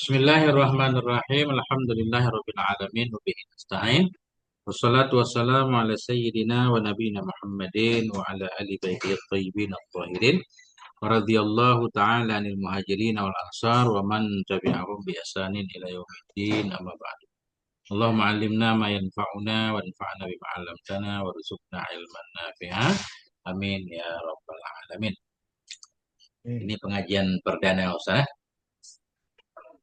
Bismillahirrahmanirrahim. Alhamdulillahirabbil alamin wa bihi nasta'in. Wassalatu wassalamu ala sayyidina wa nabiyina Muhammadin wa ala ali baitihi at-thayyibin at-tahirin. Wa radhiyallahu ta'ala 'anil muhajirin wal ansar wa man tabi'ahum bi ihsanin ila yaumiddin. Amma ba'du. Allahumma 'allimna ma yanfa'una wanfa'na bima 'allamtana warzuqna ilman nafi'a. Amin ya rabbal alamin. Hmm. Ini pengajian perdana Ustaz.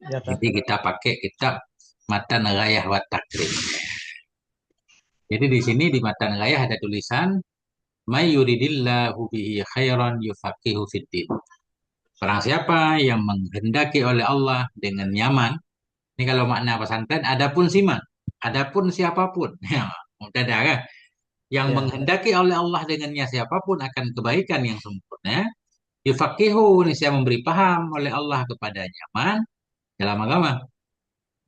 Ya, Tat. Jadi kita pakai kitab Matan Ghayah wa Takrib. Jadi di sini di Matan Ghayah ada tulisan may yuridillahu bihi khairan yufaqihu fiddin. Barang siapa yang menghendaki oleh Allah dengan nyaman. Ini kalau makna pesantren adapun siman, adapun siapapun. Ya, mubtada kan? Yang Ya, menghendaki oleh Allah dengannya siapapun akan kebaikan yang sempurna. Yufaqihu ini saya memberi paham oleh Allah kepada nyaman dalam agama.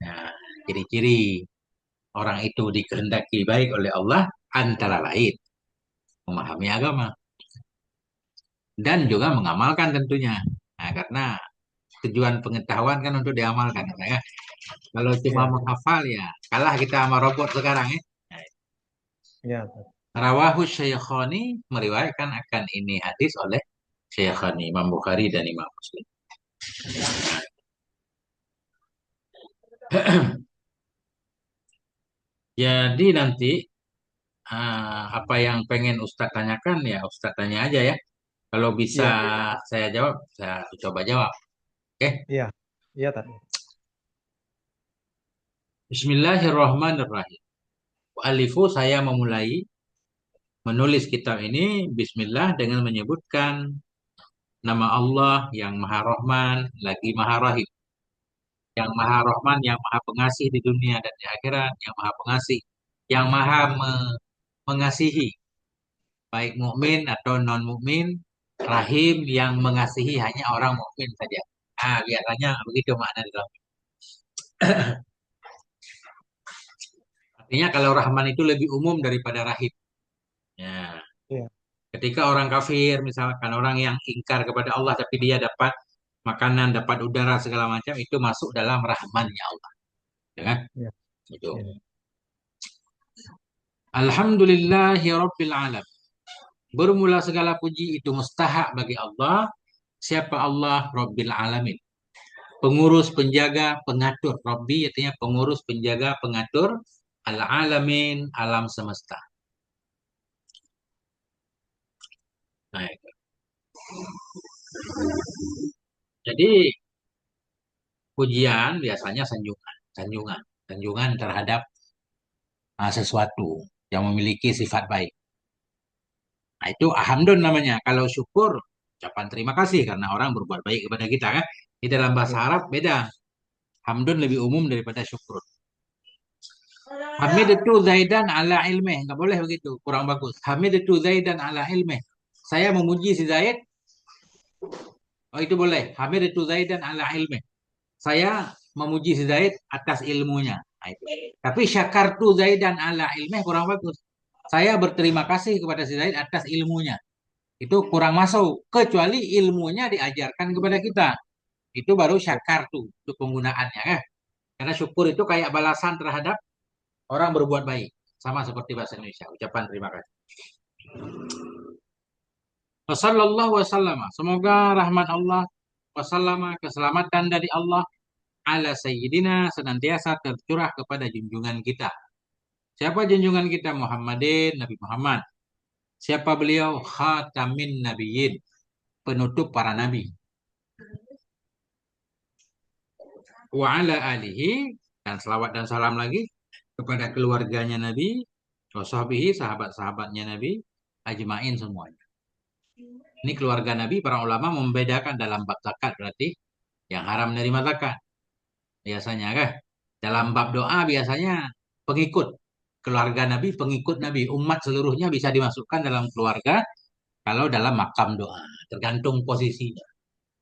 Nah, ciri-ciri orang itu dikehendaki baik oleh Allah antara lain memahami agama dan juga mengamalkan tentunya. Nah, karena tujuan pengetahuan kan untuk diamalkan, ya. Kalau cuma ya, menghafal ya kalah kita sama robot sekarang ya. Nah, ya, Tat. Rawahu Syaikhani meriwayatkan akan ini hadis oleh Syaikhani Imam Bukhari dan Imam Muslim. Jadi nanti apa yang pengen Ustadz tanyakan ya Ustadz tanya aja ya. Kalau bisa Ya, saya jawab, saya coba jawab. Oke. ya, ya, Tat. Bismillahirrahmanirrahim. Alifu saya memulai menulis kitab ini Bismillah dengan menyebutkan nama Allah yang Maha Rahman lagi Maha Rahim. Yang Maha Rahman, yang Maha Pengasih di dunia dan di akhirat, yang Maha Pengasih, yang Maha mengasihi baik mukmin atau non mukmin, Rahim yang mengasihi hanya orang mukmin saja. Biasanya begitu makna di dalam. Artinya kalau Rahman itu lebih umum daripada Rahim. Ya. Ya, Ketika orang kafir, misalkan orang yang ingkar kepada Allah, tapi dia dapat makanan, dapat udara segala macam, itu masuk dalam rahmannya Allah. Ya kan? ya, Itu. ya. Alhamdulillahi Rabbil Alam. Bermula segala puji itu mustahak bagi Allah. Siapa Allah? Rabbil Alamin. Pengurus, penjaga, pengatur. Rabbi artinya pengurus, penjaga, pengatur. Al-Alamin, alam semesta. Nah, jadi pujian biasanya sanjungan, sanjungan, sanjungan terhadap sesuatu yang memiliki sifat baik. Nah, itu alhamdun namanya. Kalau syukur, ucapan terima kasih karena orang berbuat baik kepada kita kan. Di dalam bahasa Ya. Arab beda. Hamdun lebih umum daripada syukur. Hamid itu Zaidan ala ilmeh. Nggak boleh begitu. Kurang bagus. Hamid itu Zaidan ala ilmeh. Saya memuji si Zaid. Oh itu boleh. Hamid itu Zaidan ala ilmeh. Saya memuji si Zaid atas ilmunya. Nah, itu. Tapi syakartu Zaidan ala ilmeh kurang bagus. Saya berterima kasih kepada si Zaid atas ilmunya. Itu kurang masuk. Kecuali ilmunya diajarkan kepada kita. Itu baru syakar tuh untuk penggunaannya. Karena syukur itu kayak balasan terhadap orang berbuat baik. Sama seperti bahasa Indonesia. Ucapan terima kasih. Wassallallahu wasallam. Semoga rahmat Allah wasallama keselamatan dari Allah ala sayyidina senantiasa tercurah kepada junjungan kita. Siapa junjungan kita? Muhammadin, Nabi Muhammad. Siapa beliau? Khatamin Nabiyyin, penutup para nabi. Wa ala alihi dan selawat dan salam lagi kepada keluarganya Nabi, washabihi sahabat-sahabatnya Nabi, ajmain semuanya. Ini keluarga Nabi, para ulama membedakan dalam bab zakat berarti yang haram menerima zakat. Biasanya kan dalam bab doa biasanya pengikut keluarga Nabi, pengikut Nabi, umat seluruhnya bisa dimasukkan dalam keluarga kalau dalam makam doa, tergantung posisinya.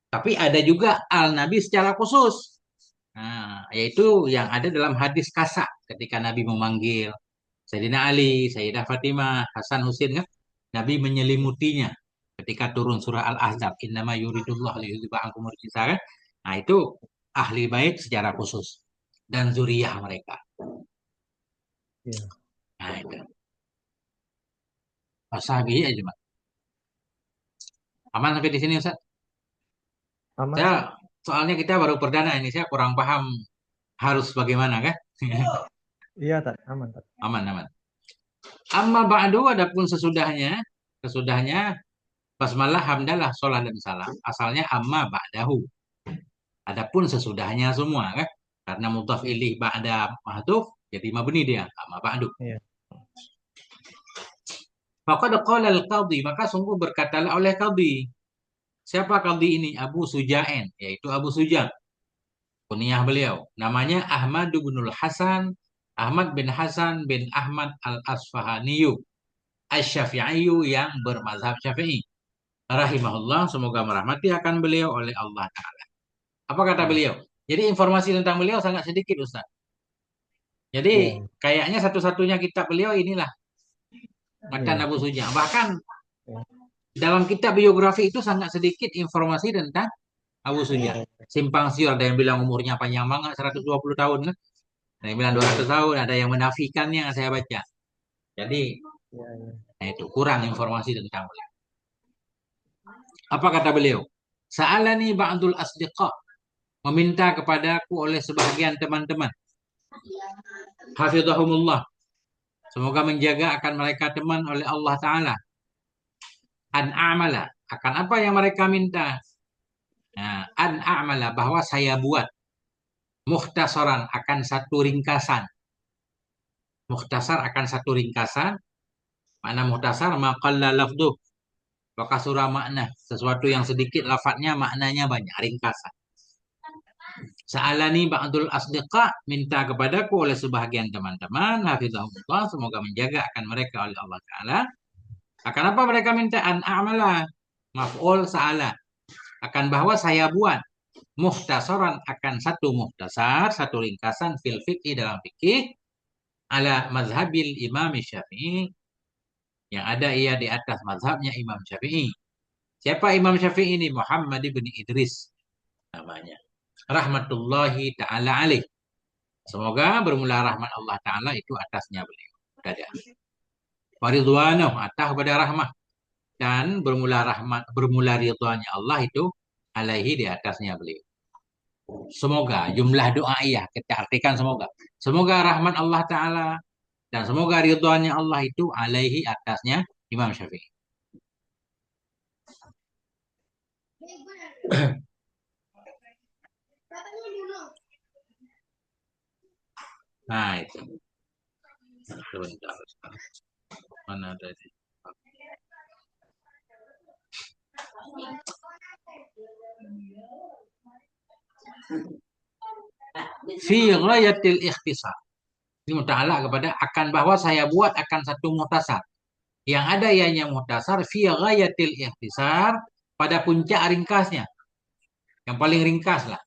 Tapi ada juga al Nabi secara khusus. Nah, yaitu yang ada dalam hadis kasak ketika Nabi memanggil Sayyidina Ali, Sayyidah Fatimah, Hasan Husain kan, Nabi menyelimutinya ketika turun surah Al-Ahzab, innama yuridullah liyudhiba ankum rijsa kan. Nah, itu ahli bait secara khusus dan zuriyah mereka. Iya. Nah, itu. Washabihi ajma. Aman sampai di sini Ustaz? Aman, Saya Ustaz. soalnya kita baru perdana ini saya kurang paham harus bagaimana kan? Iya, tak aman, tak. Aman aman. Amma ba'du adapun sesudahnya basmalah hamdalah sholat dan salam asalnya amma ba'dahu. Adapun sesudahnya semua kan? Karena mudhaf ilih ba'da mahdhuf jadi mabni dia amma ba'du. Iya. Faqad qala al-qadhi maka sungguh berkatalah oleh qadhi. Siapa qadhi ini? Abu Suja'in yaitu Abu Suja'. Kunyah beliau namanya Ahmad bin Hasan Ahmad bin Hasan bin Ahmad al-Asfahaniyu Asy-Syafi'iyu yang bermazhab Syafi'i. Rahimahullah, semoga merahmati akan beliau oleh Allah Ta'ala. Apa kata Iya. beliau? Jadi informasi tentang beliau sangat sedikit, Ustaz. Jadi Iya. kayaknya satu-satunya kitab beliau inilah Matan Iya. Abu Suja. Bahkan Iya. dalam kitab biografi itu sangat sedikit informasi tentang Abu Suja. Iya. Simpang siur, ada yang bilang umurnya panjang banget, 120 tahun kan? Ada yang bilang Iya. 200 tahun, ada yang menafikannya saya baca. Jadi, Iya. Iya. nah itu kurang informasi tentang beliau. Apa kata beliau? Sa'alani ba'dul asdiqa, meminta kepadaku oleh sebagian teman-teman. Hafizahumullah. Semoga menjaga akan mereka teman oleh Allah Ta'ala. An a'mala. Akan apa yang mereka minta? Nah, an a'mala. Bahwa saya buat. Mukhtasaran akan satu ringkasan. Mukhtasar akan satu ringkasan. Makna mukhtasar maqalla lafduh. Maka surah makna. Sesuatu yang sedikit lafadznya maknanya banyak. Ringkasan. Sa'alani ba'dul asdiqa. Minta kepadaku oleh sebahagian teman-teman. Hafizahumullah. Semoga menjaga akan mereka oleh Allah Ta'ala. Akan apa mereka minta? An a'mala. Maf'ul sa'ala. Akan bahwa saya buat. Muhtasaran akan satu muhtasar. Satu ringkasan fil fiqhi dalam fikih. Ala mazhabil imam syafi'i. Yang ada ia di atas mazhabnya Imam Syafi'i. Siapa Imam Syafi'i ini? Muhammad bin Idris namanya. Rahmatullahi ta'ala alaih. Semoga bermula rahmat Allah Ta'ala itu atasnya beliau. Dada. Waridwanuh atas pada rahmat. Dan bermula ridwannya Allah itu alaihi di atasnya beliau. Semoga jumlah doa iya kita artikan semoga. Semoga rahmat Allah Ta'ala dan semoga ridwannya Allah itu alaihi atasnya Imam Syafi'i. Nah itu. Sebentar. Mana tadi? Fi ghayatil ikhtisar. Ini muta'alaq kepada akan bahwa saya buat akan satu muhtasar. Yang ada ianya muhtasar fi ghayatil ikhtisar pada puncak ringkasnya. Yang paling ringkas lah.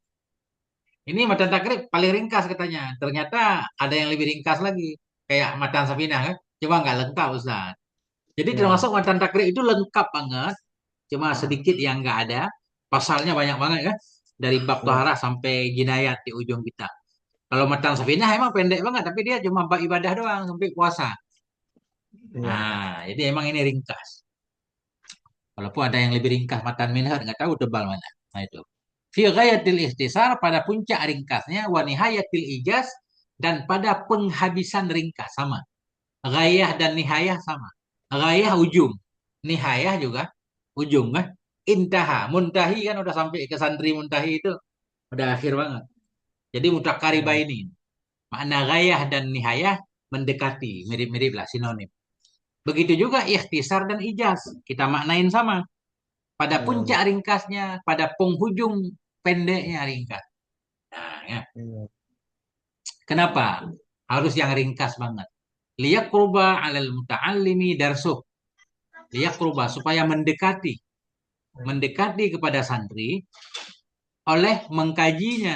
Ini matan takrib paling ringkas katanya. Ternyata ada yang lebih ringkas lagi. Kayak matan Safinah kan. Cuma nggak lengkap Ustaz. Jadi Iya. termasuk matan takrib itu lengkap banget. Cuma sedikit yang nggak ada. Pasalnya banyak banget kan. Dari bab Iya. toharah sampai jinayat di ujung kita. Kalau matan Safinah emang pendek banget. Tapi dia cuma bab ibadah doang sampai puasa. Iya. Nah, jadi emang ini ringkas. Walaupun ada yang lebih ringkas matan minhaj, nggak tahu tebal mana. Nah itu. Fi ghayatil ikhtisar pada puncak ringkasnya, wa nihayatil ijaz dan pada penghabisan ringkas sama. Ghayah dan nihayah sama. Ghayah ujung, nihayah juga ujung kan. Intaha, muntahi kan udah sampai ke santri muntahi itu udah akhir banget. Jadi Iya. mutakaribaini. Makna ghayah dan nihayah mendekati, mirip-mirip lah sinonim. Begitu juga ikhtisar dan ijaz. Kita maknain sama. Pada Iya. puncak ringkasnya, pada penghujung pendeknya ringkas. Nah, ya. Iya. Kenapa? Harus yang ringkas banget. Liyaqruba 'alal muta'allimi darsuh. Liyaqruba supaya mendekati, mendekati kepada santri oleh mengkajinya,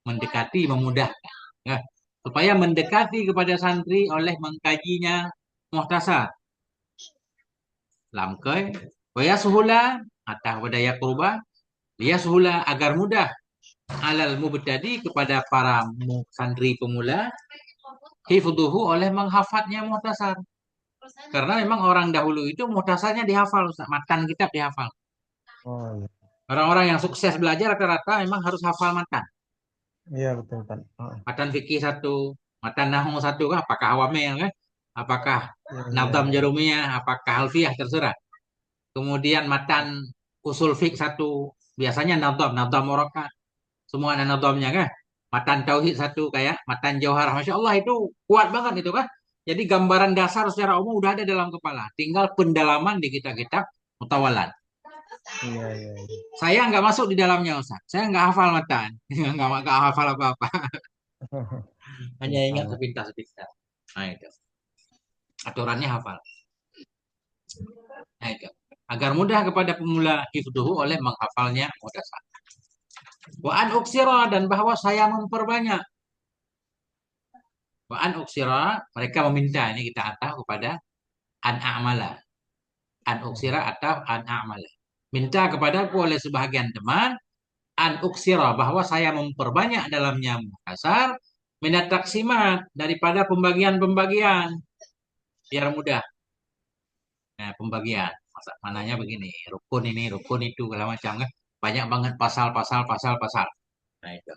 mendekati memudahkan. Ya. Supaya mendekati kepada santri oleh mengkajinya muhtasar. Lamkai, wa yashula atau pada yaqruba, liyashula agar mudah alal mubtadi kepada para santri pemula, hifdhuhu oleh menghafadznya muhtasar. Karena memang orang dahulu itu muhtasarnya dihafal, Ustaz. Matan kitab dihafal. Oh iya. Orang-orang yang sukses belajar rata-rata memang harus hafal matan. Iya betul Tan. Oh, Matan fikih satu, matan nahwu satu, kan? Apakah awamil kan? Apakah iya iya nazam iya. jarumiyah, apakah alfiyah terserah. Kemudian matan usul fik satu, biasanya nazam murakab. Semua ada nazamnya kan? Matan tauhid satu kayak matan jauhar. Masya Allah itu kuat banget itu kan? Jadi gambaran dasar secara umum udah ada dalam kepala. Tinggal pendalaman di kitab-kitab mutawalat. Iya iya iya. Saya nggak masuk di dalamnya Ustaz. Saya nggak hafal matan. Nggak hafal apa-apa. Hanya Iya ingat sama. sepintas-sepintas. Nah itu. Aturannya hafal. Nah itu. Agar mudah kepada pemula hifduhu oleh menghafalnya muhtasar. Wa an uksira dan bahwa saya memperbanyak. Wa an uksira mereka meminta ini kita atau kepada an a'mala. An uksira atau an a'mala. Minta kepadaku oleh sebahagian teman an uksira bahwa saya memperbanyak dalamnya muhtasar minat taksimat daripada pembagian-pembagian biar mudah. Nah, pembagian. Mananya begini, rukun ini, rukun itu, segala macam kan. Banyak banget pasal-pasal, pasal-pasal. Nah, itu.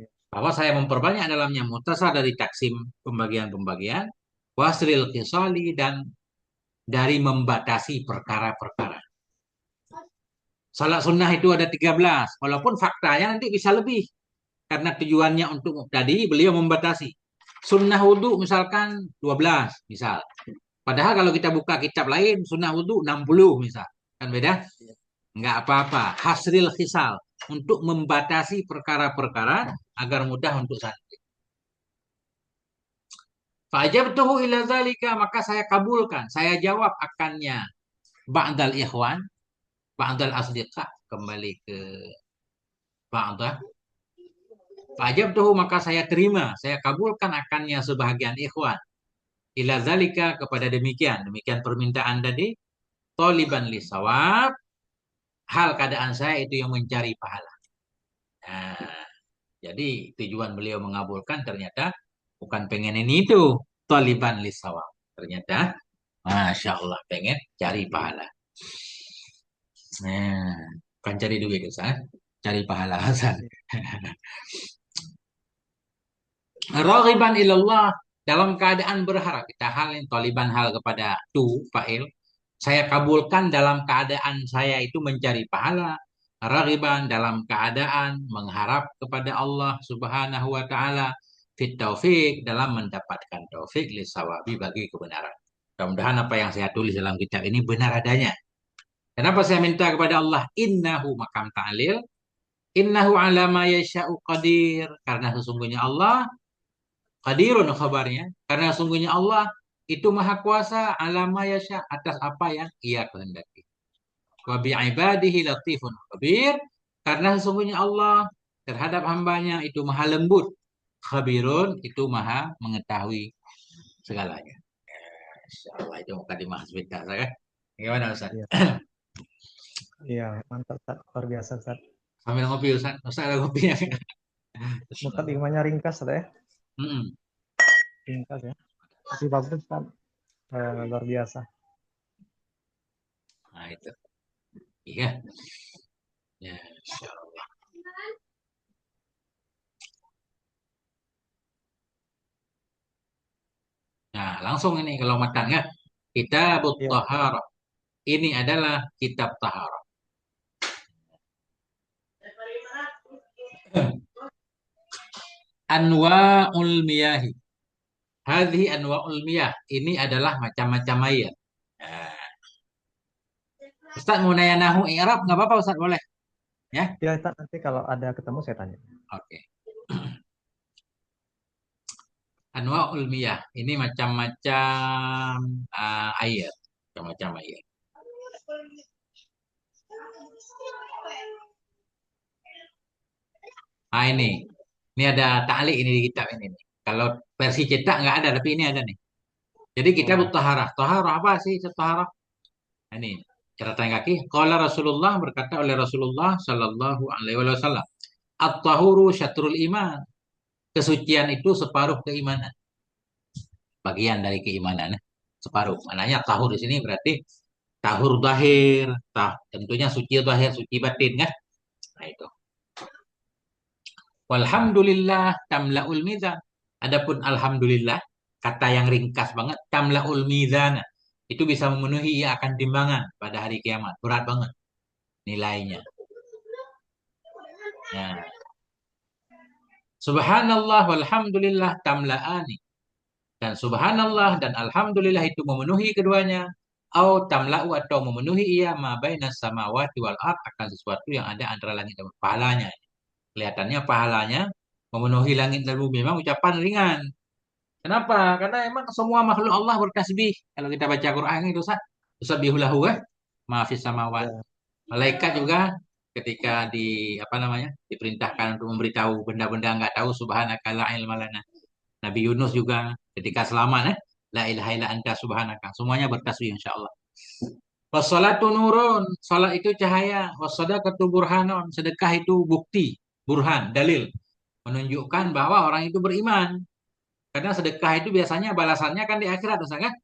Iya. Bahwa saya memperbanyak dalamnya muhtasar dari taksim pembagian-pembagian, wasril kisali dan dari membatasi perkara-perkara. Salat sunnah itu ada 13, walaupun faktanya nanti bisa lebih. Karena tujuannya untuk tadi beliau membatasi. Sunnah wudhu misalkan 12, misal. Padahal kalau kita buka kitab lain, sunnah wudhu 60 misal. Kan beda? Iya. Nggak apa-apa. Hasril hisal. Untuk membatasi perkara-perkara agar mudah untuk santri. Fa'ajabtuhu ila zalika. Maka saya kabulkan. Saya jawab akannya. Ba'dal ikhwan. Ba'dal asdiqa. Kembali ke ba'dah. Fa'ajabtuhu maka saya terima. Saya kabulkan akannya sebahagian ikhwan. Ila zalika kepada demikian. Demikian permintaan tadi. Toliban li sawab. Hal keadaan saya itu yang mencari pahala. Nah, jadi tujuan beliau mengabulkan ternyata bukan pengen ini itu. Taliban lisawab. Ternyata, Masya Allah pengen cari pahala. Nah, bukan cari duit Ustaz. Cari pahala Hasan. Iya. Raghiban ilallah dalam keadaan berharap. Kita hal yang taliban hal kepada tu fa'il. Saya kabulkan dalam keadaan saya itu mencari pahala. Raghiban dalam keadaan mengharap kepada Allah Subhanahu wa taala fit taufik dalam mendapatkan taufik li sawabi bagi kebenaran. Mudah-mudahan apa yang saya tulis dalam kitab ini benar adanya. Kenapa saya minta kepada Allah? Innahu makam ta'lil. Innahu ala ma yasha'u qadir. Karena sesungguhnya Allah qadirun khabarnya. Karena sesungguhnya Allah itu maha kuasa ala ma yasha' atas apa yang ia kehendaki. Wa bi'ibadihi latifun khabir. Karena sesungguhnya Allah terhadap hambanya itu maha lembut. Khabirun itu maha mengetahui segalanya. Insya Allah itu mukadimah sebentar saya. Gimana Ustaz? Iya. Iya, mantap Ustaz. Luar biasa Ustaz. Sambil ngopi Ustaz. Ustaz ada kopinya. Iya. Mukadimahnya ringkas Ustaz ya. Mm-mm. Ringkas ya. Tapi bagus Ustaz. Luar biasa. Nah itu. Iya. Ya, insya Allah. Nah, langsung ini kalau matangnya kitab Iya. taharah. Ini adalah kitab taharah. Anwa'ul miyahi. Hadhi anwa'ul miyah. Ini adalah macam-macam air. Nah, Ustaz mau nanya nahu i'rab nggak apa-apa Ustaz boleh ya? Ya Ustaz, nanti kalau ada ketemu saya tanya. Oke. Anwa'ul miyah. Ini macam-macam air. Macam-macam air. Ah ini. Ini ada ta'liq ini di kitab ini nih. Kalau versi cetak nggak ada, tapi ini ada nih. Jadi kita Oh, butuh taharah. Taharah apa sih taharah? Nah, ini catatan kaki. Qala Rasulullah berkata oleh Rasulullah Sallallahu Alaihi Wasallam. At-tahuru syatrul iman. Kesucian itu separuh keimanan. Bagian dari keimanan. Separuh. Maknanya tahur di sini berarti tahur zahir. Tentunya suci zahir, suci batin kan? Nah itu. Walhamdulillah tamlaul mizan. Adapun alhamdulillah, kata yang ringkas banget, tamlaul mizana. Itu bisa memenuhi ia akan timbangan pada hari kiamat. Berat banget nilainya. Nah, subhanallah walhamdulillah tamla'ani. Dan subhanallah dan alhamdulillah itu memenuhi keduanya. Au tamla'u atau memenuhi ia ma bainas samawati wal ard akan sesuatu yang ada antara langit dan bumi. Pahalanya. Kelihatannya pahalanya memenuhi langit dan bumi. Memang ucapan ringan. Kenapa? Karena emang semua makhluk Allah bertasbih. Kalau kita baca Quran itu Ustaz, tusabbihulahu wa ma fis samawat. Ya. Malaikat juga ketika apa namanya? Diperintahkan untuk memberitahu benda-benda nggak tahu subhanaka la ilma lana. Nabi Yunus juga ketika selamat la ilaha illa anta subhanaka. Semuanya bertasbih insyaallah. Wassalatu nurun, salat itu cahaya, wassadaqatu burhanun, sedekah itu bukti, burhan, dalil menunjukkan bahwa orang itu beriman. Karena sedekah itu biasanya balasannya kan di akhirat, Ustaz kan?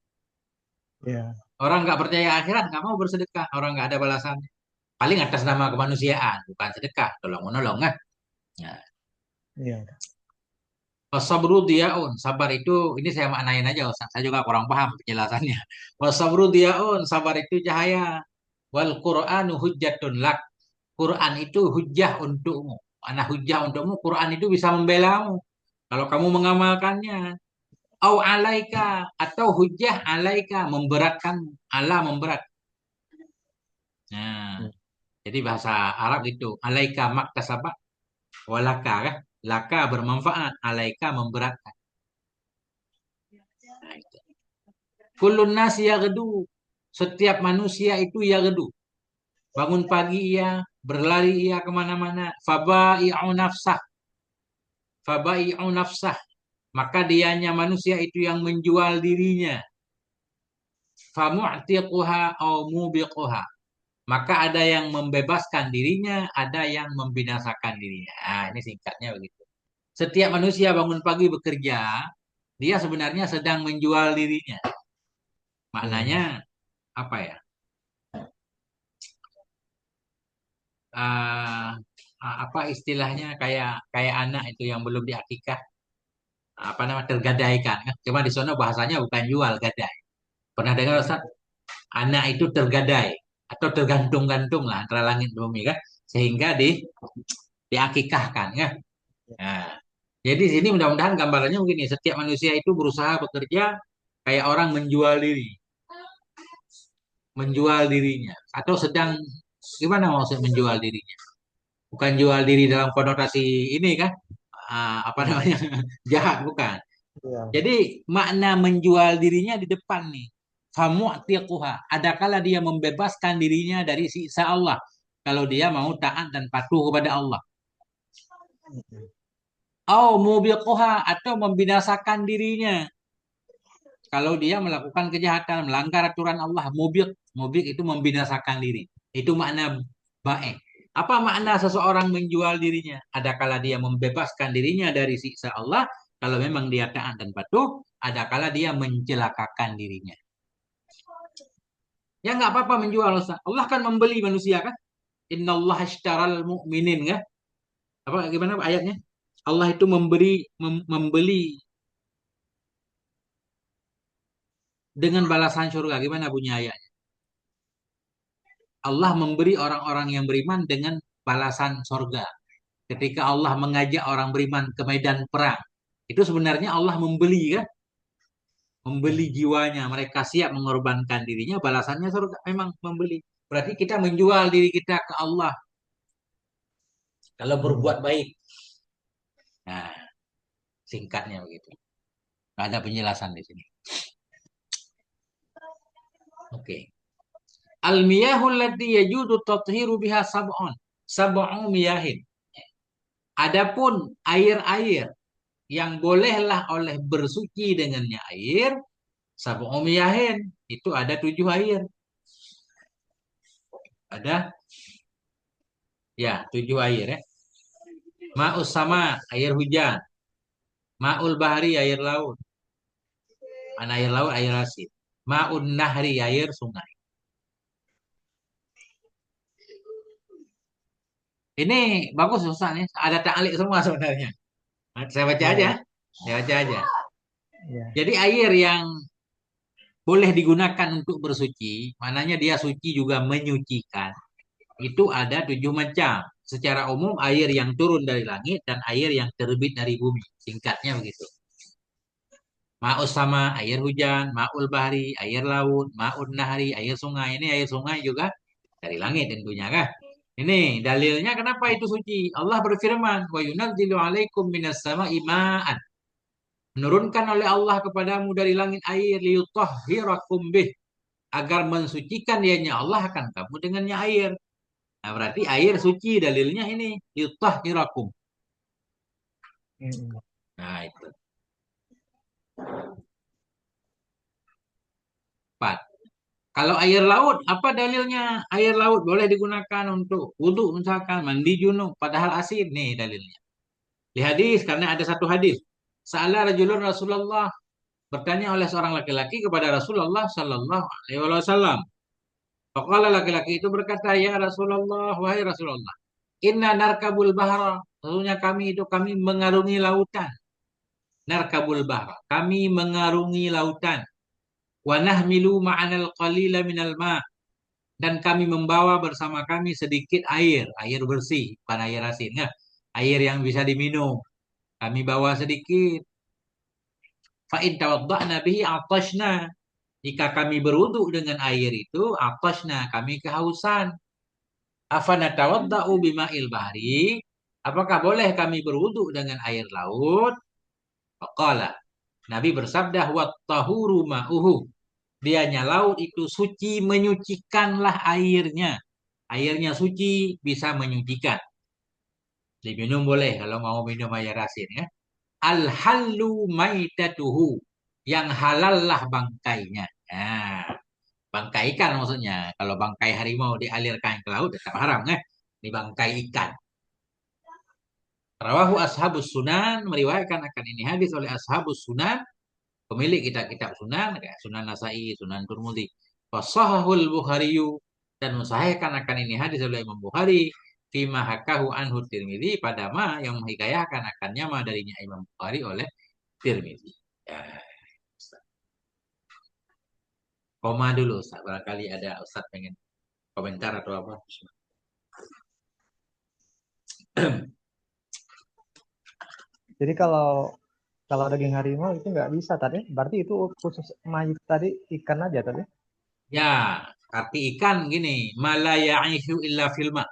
Iya. Orang nggak percaya akhirat nggak mau bersedekah, orang nggak ada balasannya. Paling atas nama kemanusiaan, bukan sedekah, tolong menolong kan? Ya. Iya. Wasabru diaun, sabar itu, ini saya maknain aja Ustaz, saya juga kurang paham penjelasannya. Wasabru diaun, sabar itu cahaya. Wal Qur'anu hujjatun lak. Quran itu hujjah untukmu. Mana hujjah untukmu, Quran itu bisa membelamu. Kalau kamu mengamalkannya. Au alaika, atau hujjah alaika, memberatkan. Allah memberat. Nah, Hmm. jadi bahasa Arab itu. Alaika maktasabak, walaka kan. Laka bermanfaat, alaika memberatkan. Nah, itu. Kullun nasi yaghdu. Setiap manusia itu yaghdu. Bangun pagi ia, berlari ia kemana-mana. Fabai'u nafsah. Fabai'u nafsah. Maka dianya manusia itu yang menjual dirinya. Famu'tiquha au mubiquha. Maka ada yang membebaskan dirinya, ada yang membinasakan dirinya. Nah, ini singkatnya begitu. Setiap manusia bangun pagi bekerja, dia sebenarnya sedang menjual dirinya. Maknanya Iya. apa ya? Ah, apa istilahnya kayak kayak anak itu yang belum diakikah, apa nama tergadaikan kan? Cuma di sana bahasanya bukan jual, gadai. Pernah dengar Ustaz? Anak itu tergadai atau tergantung-gantung lah antara langit dan bumi kan, sehingga diakikahkan ya. Nah, jadi sini mudah-mudahan gambarannya begini, setiap manusia itu berusaha bekerja kayak orang menjual diri, menjual dirinya atau sedang gimana maksud menjual dirinya? Bukan jual diri dalam konotasi ini kan, apa Iya. namanya jahat bukan. Iya. Jadi makna menjual dirinya di depan nih. Famu'tiquha. Adakala dia membebaskan dirinya dari siksa Allah. Kalau dia mau taat dan patuh kepada Allah. Hmm. Au mubiquha atau membinasakan dirinya. Kalau dia melakukan kejahatan, melanggar aturan Allah, mubiq itu membinasakan diri. Itu makna baik. Apa makna seseorang menjual dirinya? Adakala dia membebaskan dirinya dari siksa Allah, kalau memang dia taat dan patuh, adakala dia mencelakakan dirinya. Ya nggak apa-apa menjual Ustaz. Allah kan membeli manusia kan? Innallah ishtaral mu'minin kan? Apa gimana ayatnya? Allah itu membeli dengan balasan surga. Gimana bunyi ayatnya? Allah memberi orang-orang yang beriman dengan balasan surga. Ketika Allah mengajak orang beriman ke medan perang, itu sebenarnya Allah membeli kan? Membeli Hmm. jiwanya. Mereka siap mengorbankan dirinya, balasannya surga. Memang membeli. Berarti kita menjual diri kita ke Allah kalau Hmm. berbuat baik. Nah, singkatnya begitu. Nggak ada penjelasan di sini. Oke. Al-miyahul lati yajudu tathiru biha sab'un. Sab'u miyahin. Adapun air-air yang bolehlah oleh bersuci dengannya air, sab'u miyahin. Itu ada 7 air. Ada ya 7 air ya. Ma'us sama, air hujan. Ma'ul bahri, air laut. Mana air laut, air asin. Ma'un nahri, air sungai. Ini bagus Ustaz nih. Ada ta'lik semua sebenarnya. Saya baca Iya, aja. iya, Saya baca aja. iya. Jadi air yang boleh digunakan untuk bersuci, maknanya dia suci juga menyucikan. Itu ada 7 macam. Secara umum air yang turun dari langit dan air yang terbit dari bumi. Singkatnya begitu. Ma'us sama air hujan, ma'ul bahri, air laut, ma'un nahri, air sungai. Ini air sungai juga dari langit tentunya kan. Ini dalilnya kenapa itu suci. Allah berfirman, wa yunazzilu alaikum minas sama'i ma'an. Menurunkan oleh Allah kepadamu dari langit air liyutahhirakum bih agar mensucikan dianya Allah akan kamu dengannya air. Nah, berarti air suci dalilnya ini liyutahhirakum. Mm-mm. Nah, itu. 4. Kalau air laut, apa dalilnya? Air laut boleh digunakan untuk wudhu misalkan, mandi junub, padahal asin. Nih dalilnya. Di hadis, karena ada satu hadis. Sa'ala rajulun Rasulullah, bertanya oleh seorang laki-laki kepada Rasulullah Sallallahu Alaihi Wasallam. Faqala laki-laki itu berkata, ya Rasulullah, wahai Rasulullah, inna narkabul bahra. Sesungguhnya kami itu kami mengarungi lautan. Narkabul bahra. Kami mengarungi lautan. Wa nahmilu ma'anal qalila minal ma'. Dan kami membawa bersama kami sedikit air, air bersih, bukan air asin. Nah, air yang bisa diminum. Kami bawa sedikit. Fa'in tawadda'na bihi atashna. Jika kami berwudhu dengan air itu, atashna, kami kehausan. Afana tawadda'u bima'il bahri. Apakah boleh kami berwudhu dengan air laut? Faqala. Nabi bersabda, wa tahuru ma'uhu. Dianya laut itu suci, menyucikanlah airnya. Airnya suci, bisa menyucikan. Diminum boleh kalau mau minum air asin ya. Al-hallu maitatuhu. Yang halal lah bangkainya. Nah, bangkai ikan maksudnya. Kalau bangkai harimau dialirkan ke laut tetap haram ya. Ini bangkai ikan. Rawahu ashabus sunan. Meriwayatkan akan ini hadis oleh ashabus sunan. Pemilik kitab-kitab sunan. Kayak Sunan Nasai, Sunan Turmudi. Wasahahul Bukhariyu. Dan mensahihkan akan ini hadis oleh Imam Bukhari. Fima hakahu anhu Tirmidzi. Pada ma yang menghikayahkan akannya ma darinya Imam Bukhari oleh Tirmidzi. Ya, koma dulu Ustaz. Barangkali ada Ustaz pengen komentar atau apa. Jadi kalau daging harimau itu nggak bisa tadi. Berarti itu khusus mayit tadi ikan aja tadi. Ya, arti ikan gini. Malaya illa filma.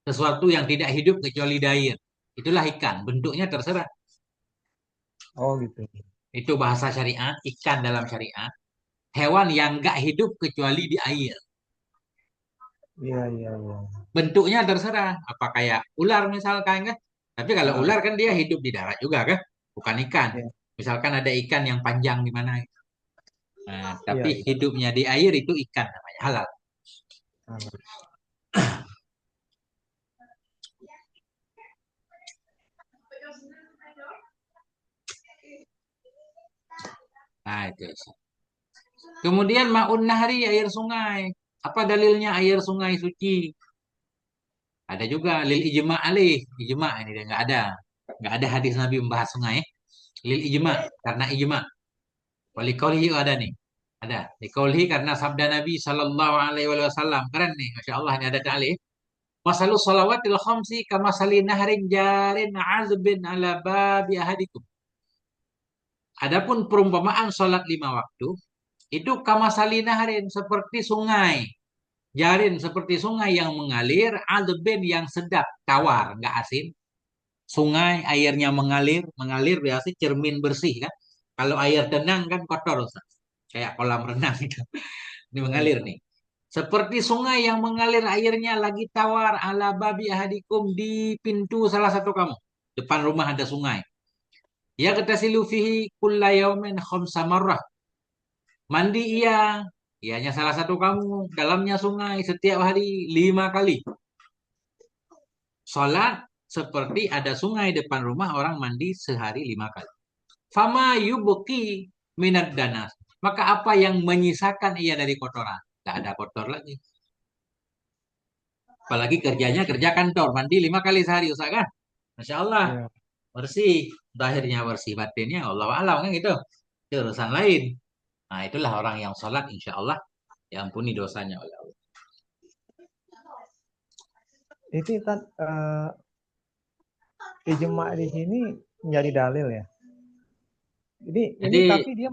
Sesuatu yang tidak hidup kecuali di air. Itulah ikan. Bentuknya terserah. Oh gitu. Itu bahasa syariat. Ikan dalam syariat. Hewan yang nggak hidup kecuali di air. Iya, iya, iya. Bentuknya terserah. Apa kayak ular misalkan kan. Tapi kalau Ah, ular kan dia hidup di darat juga kan. Bukan ikan. iya, Misalkan ada ikan yang panjang di mana. Nah, iya, tapi iya. hidupnya di air itu ikan namanya halal. Ah, Nah, itu. Kemudian ma'un nahri air sungai. Apa dalilnya air sungai suci? Ada juga lil ijma alih. Ijma ini dia nggak ada. Nggak ada hadis Nabi membahas sungai. Lil ijma karena ijma. Wali kaulihi ada nih. Ada. Di kaulihi karena sabda Nabi Sallallahu Alaihi Wasallam. Keren nih. Masya Allah ini ada dalil. Masalul salawatil khamsi kama nahrin jarin azbin ala babi ahadikum. Adapun perumpamaan sholat 5 waktu itu kama nahrin seperti sungai. Jarin seperti sungai yang mengalir, azbin yang sedap, tawar, nggak asin. Sungai airnya mengalir, mengalir biasa cermin bersih kan. Kalau air tenang kan kotor, Ustaz. Kayak kolam renang itu. Ini iya, mengalir iya. nih. Seperti sungai yang mengalir airnya lagi tawar ala babi ahadikum di pintu salah satu kamu. Depan rumah ada sungai. Ya kata silufihi kulla yaumin khamsa marrah. Mandi iya. Ianya salah satu kamu. Dalamnya sungai setiap hari 5 kali. Sholat. seperti ada sungai depan rumah orang mandi sehari 5 kali. Fama yubki minat danas. Maka apa yang menyisakan ia dari kotoran? Tidak ada kotor lagi. Apalagi kerjanya kerja kantor, mandi 5 kali sehari, usah kan? Masya Allah, Iya. bersih. Zahirnya bersih, batinnya Allah alam kan gitu. Itu urusan lain. Nah, itulah orang yang sholat, insya Allah diampuni dosanya oleh Allah. Itu kan ijma di sini menjadi dalil ya. Ini Jadi, tapi dia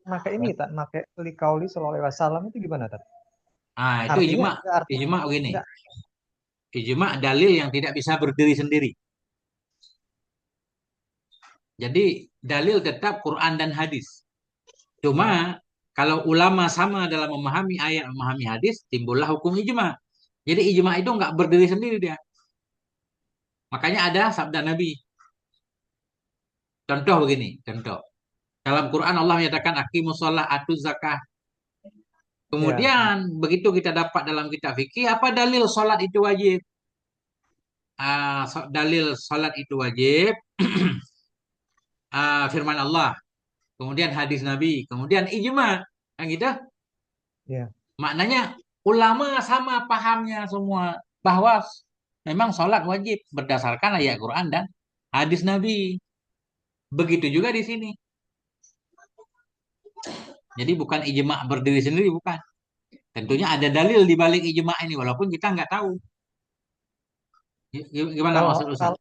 pakai ini tak pakai likauli sallallahu alaihi wasallam itu gimana tak? itu Artinya ijma. artinya Ijma begini. enggak Ijma dalil yang tidak bisa berdiri sendiri. Jadi, dalil tetap Quran dan hadis. Cuma, kalau ulama sama dalam memahami ayat, memahami hadis, timbullah hukum ijma. Jadi, ijma itu nggak berdiri sendiri dia. Makanya ada sabda Nabi. Contoh begini, contoh. Dalam Quran Allah menyatakan aqimus shalah atuz zakah. ya. Kemudian begitu kita dapat dalam kitab fikih apa dalil salat itu wajib? Dalil salat itu wajib firman Allah, kemudian hadis Nabi, kemudian ijma. Kan gitu? Ya. Maknanya ulama sama pahamnya semua bahwa memang salat wajib berdasarkan ayat Quran dan hadis Nabi. Begitu juga di sini. Jadi bukan ijma berdiri sendiri, bukan. Tentunya ada dalil di balik ijma ini walaupun kita nggak tahu. Gimana Kalau maksud Ustaz? kalau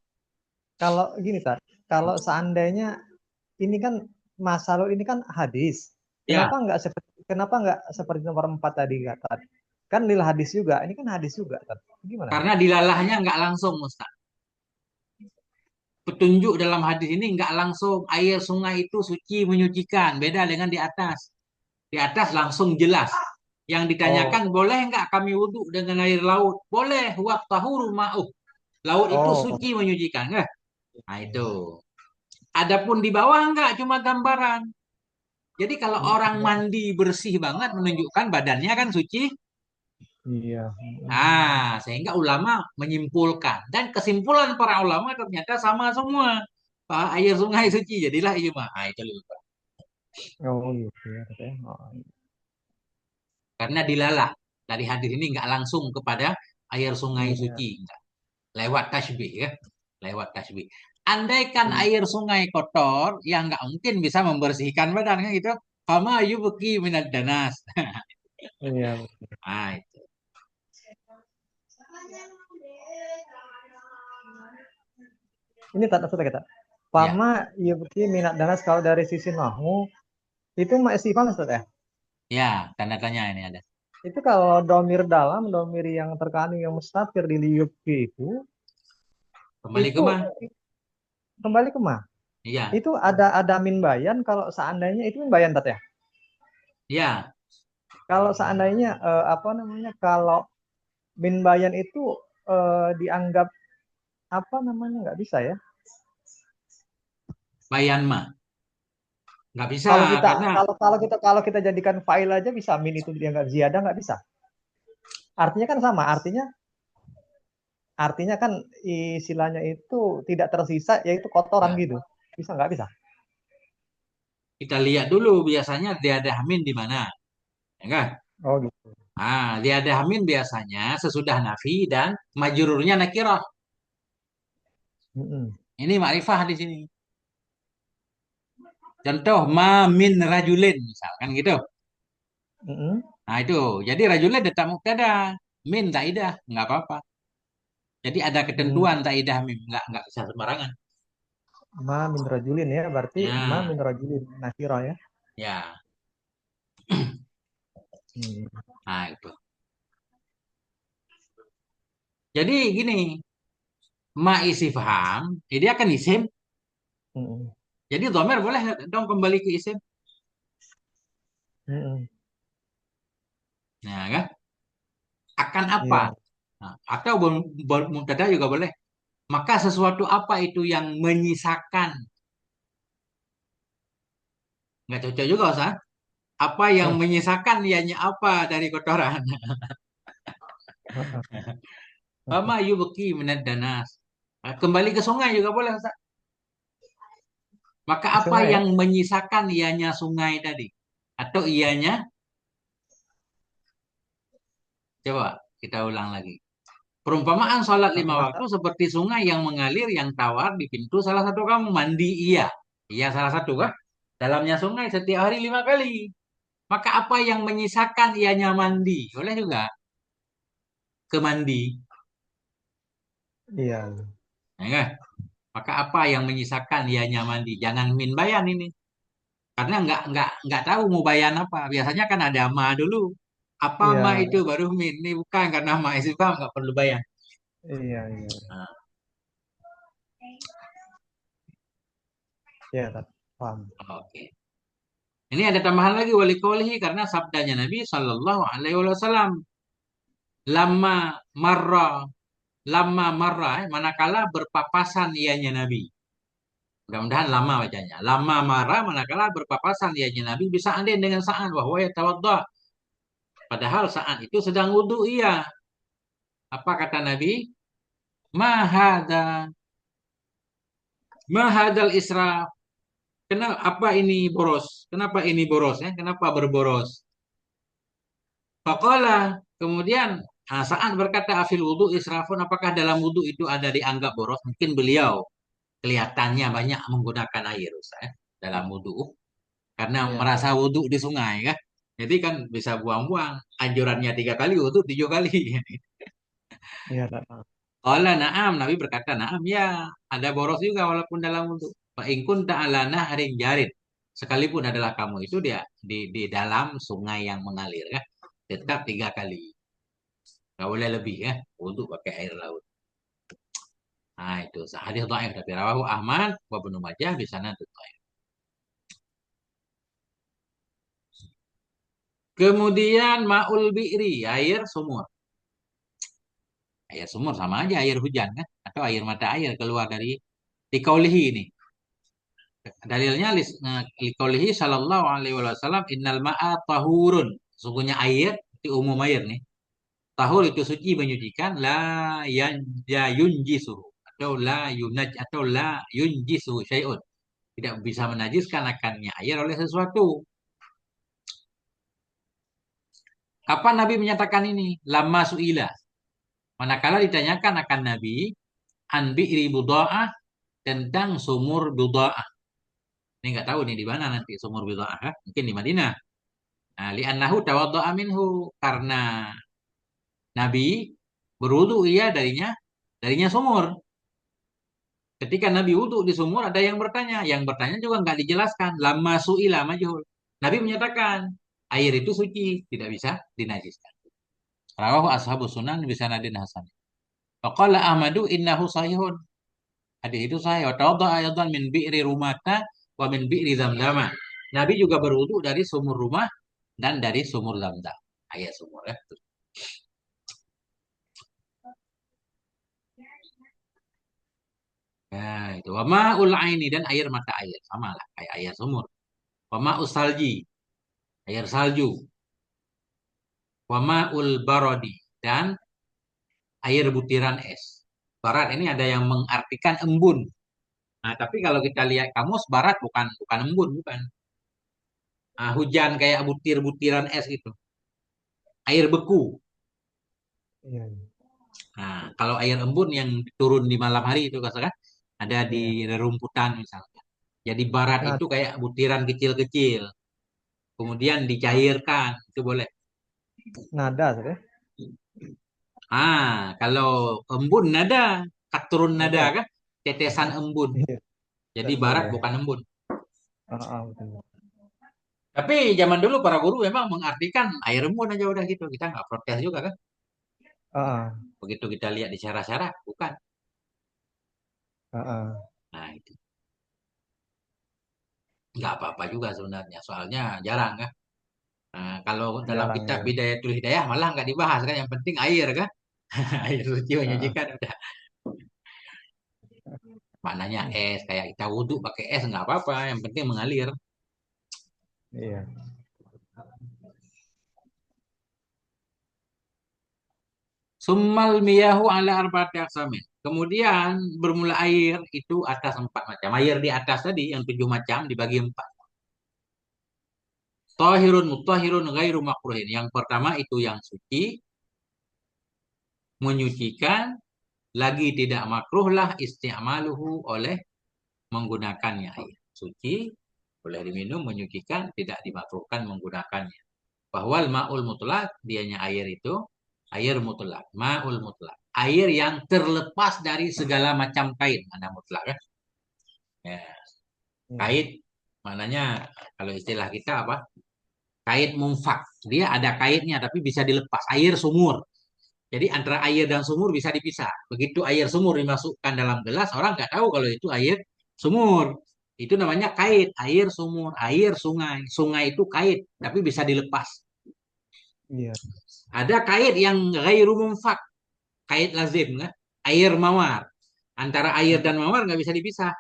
kalau gini tak, kalau seandainya ini kan masalah ini kan hadis. Ya, Kenapa nggak seperti nomor 4 tadi kata? Kan lil hadis juga. Ini kan hadis juga, Tat. Gimana? karena dilalahnya nggak langsung, Ustaz. Petunjuk dalam hadis ini nggak langsung air sungai itu suci menyucikan. Beda dengan di atas. Di atas langsung jelas. Yang Oh, ditanyakan boleh nggak kami wudhu dengan air laut? Boleh. Wak tahuru ma'uh. Laut itu oh. suci menyucikan. Nggak? Nah itu. Adapun di bawah nggak cuma gambaran. Jadi kalau orang mandi bersih banget menunjukkan badannya kan suci. Iya. Sehingga ulama menyimpulkan dan kesimpulan para ulama ternyata sama semua. Air sungai suci jadilah ijma. Itu lebih baik. Oh gitu ya, katanya. Oh, Karena dilalah dari hadis ini nggak langsung kepada air sungai iya. suci, enggak. Lewat tasbih ya, lewat tasbih. Andaikan Iya. air sungai kotor, yang nggak mungkin bisa membersihkan badan kan gitu. Fama yubki minad danas. Iya, betul. Itu. Ini tak maksudnya kita. Ya, Pama yubki minat danas kalau dari sisi nahu itu masih paham Ustaz ya? ya, tanda tanya ini ada. Itu kalau domir dalam, domir yang terkandung yang mustafir di yubki Kembali ke itu mah? kembali ke ma. Iya, Itu ada min bayan kalau seandainya itu min bayan tat ya. iya. Kalau seandainya apa namanya kalau min bayan itu dianggap apa namanya nggak bisa ya. Bayan mah. Nggak bisa Kalau kita karena kalau kita jadikan file aja bisa min itu dianggap ziyadah nggak bisa. Artinya kan sama, artinya kan istilahnya itu tidak tersisa yaitu kotoran ya, gitu. Bisa nggak bisa? kita lihat dulu biasanya dia ada hamin di mana, ya kan? Oh gitu. Dia ada hamin biasanya sesudah nafi dan majrurnya nakirah. Mm-mm. Ini makrifah di sini. Contoh ma min rajulin misalkan gitu. Mm-mm. Nah itu, jadi rajulin tetap mubtada, min zaidah, nggak apa-apa. Jadi ada Mm. ketentuan zaidah min, nggak bisa sembarangan. Ma min rajulin ya, berarti ma Ya, min rajulin nakira ya. ya. Hmm. Nah itu. Jadi gini, ma istifham, dia akan isim. Mm-mm. Jadi domer boleh nggak dong kembali ke isim. Mm-mm. Nah kan, akan apa? Iya. Nah, atau mubtada juga boleh. Maka sesuatu apa itu yang menyisakan? Nggak cocok juga, Ustaz. Apa yang menyisakan ianya apa dari kotoran? Fama yubki minad danas. Kembali ke sungai juga boleh, Ustaz. Maka Ke apa sungai ya? yang menyisakan ianya sungai tadi? Atau ianya, coba kita ulang lagi. Perumpamaan sholat lima Apa? waktu seperti sungai yang mengalir yang tawar di pintu salah satu kamu. Mandi iya. Iya salah satu kah? Dalamnya sungai setiap hari 5 kali. Maka apa yang menyisakan ianya mandi? Boleh juga ke mandi. Iya. Ya kan? Maka apa yang menyisakan ianya mandi? Jangan min bayan ini. Karena nggak tahu mau bayan apa. Biasanya kan ada ma dulu. Apa ma Iya. itu baru min. Ini bukan karena ma istifham nggak perlu bayan. Iya, iya. Nah, Iya, tak paham. oke. Ini ada tambahan lagi wali kaulihi karena sabdanya Nabi Shallallahu Alaihi Wasallam. Lama marra, lama marra, manakala berpapasan ianya Nabi. Mudah-mudahan lama bacanya. Lama marah manakala berpapasan ianya Nabi bisa andin dengan saat bahwa ya tawadda. Padahal saat itu sedang wudhu ia. Apa kata Nabi? Mahada, mahadal isra. Kenapa apa ini boros? Kenapa ini boros ya? Kenapa berboros? Faqala, kemudian saat berkata afil wudhu israfun, apakah dalam wudhu itu ada dianggap boros? Mungkin beliau kelihatannya banyak menggunakan air Ustaz, ya, dalam wudhu karena Iya, merasa wudhu di sungai kan. Jadi kan bisa buang-buang. Anjurannya 3 kali, wudhu 7 kali. iya, tak paham. Qala na'am, Nabi berkata na'am ya, ada boros juga walaupun dalam wudhu. Fa in kunta ala nahrin jarin. Sekalipun adalah kamu itu dia di dalam sungai yang mengalir kan. Tetap 3 kali. Gak boleh lebih ya. Wudhu pakai air laut. Nah itu hadis dhaif tapi rawahu Ahmad wa Ibnu Majah di sana itu dhaif. Kemudian ma'ul bi'ri, air sumur. Air sumur sama aja air hujan kan? Atau air mata air keluar dari likaulihi ini. Dalilnya likaulihi sallallahu alaihi wasallam innal ma'a tahurun. Sungguhnya air, itu umum air nih. Tahur itu suci menyucikan la ya yunjisu atau la yunaj atau la yunjisu syai'un. Tidak bisa menajiskan akannya air oleh sesuatu. Kapan Nabi menyatakan ini? Lama suila. Manakala ditanyakan akan Nabi an bi'ri buda'ah tentang sumur buda'ah. Ini nggak tahu nih di mana nanti sumur buda'ah. Mungkin di Madinah. Nah, li'annahu tawadda'a minhu karena Nabi berwudu ia darinya sumur. Ketika Nabi wudu di sumur ada yang bertanya. Yang bertanya juga nggak dijelaskan. Lama su'ila majhul. Nabi menyatakan air itu suci, tidak bisa dinajiskan. Rawahu ashabu sunan bisa nadin hasan. Faqala Ahmadu innahu sahihun. Hadis itu sahih. Wa tawadda ayatan min bi'ri rumata wa min bi'ri zamzama. Nabi juga berwudu dari sumur rumah dan dari sumur zamzam. Ayat sumur ya. Ya, itu. Wa ma'ul aini dan air mata air. Sama lah kayak air sumur. Wa ma'us salji, air salju. Wa ma'ul barodi dan air butiran es. Barat ini ada yang mengartikan embun. Nah, tapi kalau kita lihat kamus barat bukan embun, bukan. Nah, hujan kayak butir-butiran es gitu. Air beku. Iya, Nah, kalau air embun yang turun di malam hari itu kan ada di iya. rerumputan misalnya. Jadi barat Nah, itu kayak butiran kecil-kecil. Kemudian dicairkan, itu boleh. nada, ya? Kalau embun nada, katurun nada Nada. kan, tetesan embun. Iya, Jadi tak barat boleh. bukan embun. Betul. Tapi zaman dulu para guru memang mengartikan air embun aja udah gitu. Kita nggak protes juga kan. Ah, ah, Begitu kita lihat di syarah-syarah, bukan. ah. Nah itu nggak apa-apa juga sebenarnya. Soalnya jarang kan. Nah, kalau dalam Jarang kitab ya. Bidayatul Hidayah malah nggak dibahas kan. Yang penting air kan. Air suci Ah, menyucikan udah. Maknanya es kayak kita wudhu pakai es nggak apa-apa. Yang penting mengalir. iya. Summal miyahu ala arba'ati aqsamin. Kemudian bermula air itu atas empat macam. Air di atas tadi yang tujuh macam dibagi empat. Tahirun mutahirun ghairu makruhin. Yang pertama itu yang suci, menyucikan, lagi tidak makruhlah isti'maluhu oleh menggunakannya air. Suci, boleh diminum, menyucikan, tidak dimakruhkan menggunakannya. Bahwa ma'ul mutlak, dianya air itu, air mutlak. Ma'ul mutlak. Air yang terlepas dari segala macam kait. Mana mutlak ya? Ya, Iya. kait, maknanya kalau istilah kita apa? Kait mumfak. Dia ada kaitnya tapi bisa dilepas. Air sumur. Jadi antara air dan sumur bisa dipisah. Begitu air sumur dimasukkan dalam gelas, orang nggak tahu kalau itu air sumur. Itu namanya kait, air sumur, air sungai. Sungai itu kait, tapi bisa dilepas. Iya. Ada kait yang ghairu mumfak, kait lazim, kan? Air mawar. Antara air dan mawar nggak bisa dipisah.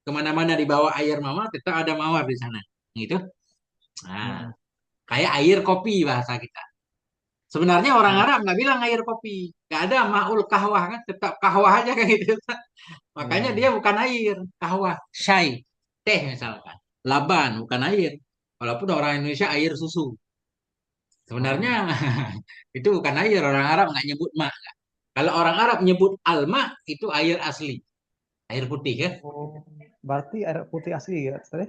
Kemana-mana di bawah air mawar, tetap ada mawar di sana. Gitu. Nah, Mm-mm. kayak air kopi bahasa kita. Sebenarnya orang Mm. Arab nggak bilang air kopi. Nggak ada ma'ul kahwah kan. Tetap kahwah aja kan gitu. Iya, Makanya dia iya. bukan air. Kahwah, syai, teh misalkan. Laban, bukan air. Walaupun orang Indonesia air susu. Sebenarnya Oh. itu bukan air. Orang Arab nggak nyebut ma. Kalau orang Arab nyebut alma, itu air asli. Air putih kan? Oh, berarti air putih asli ya, Ustaz, ya?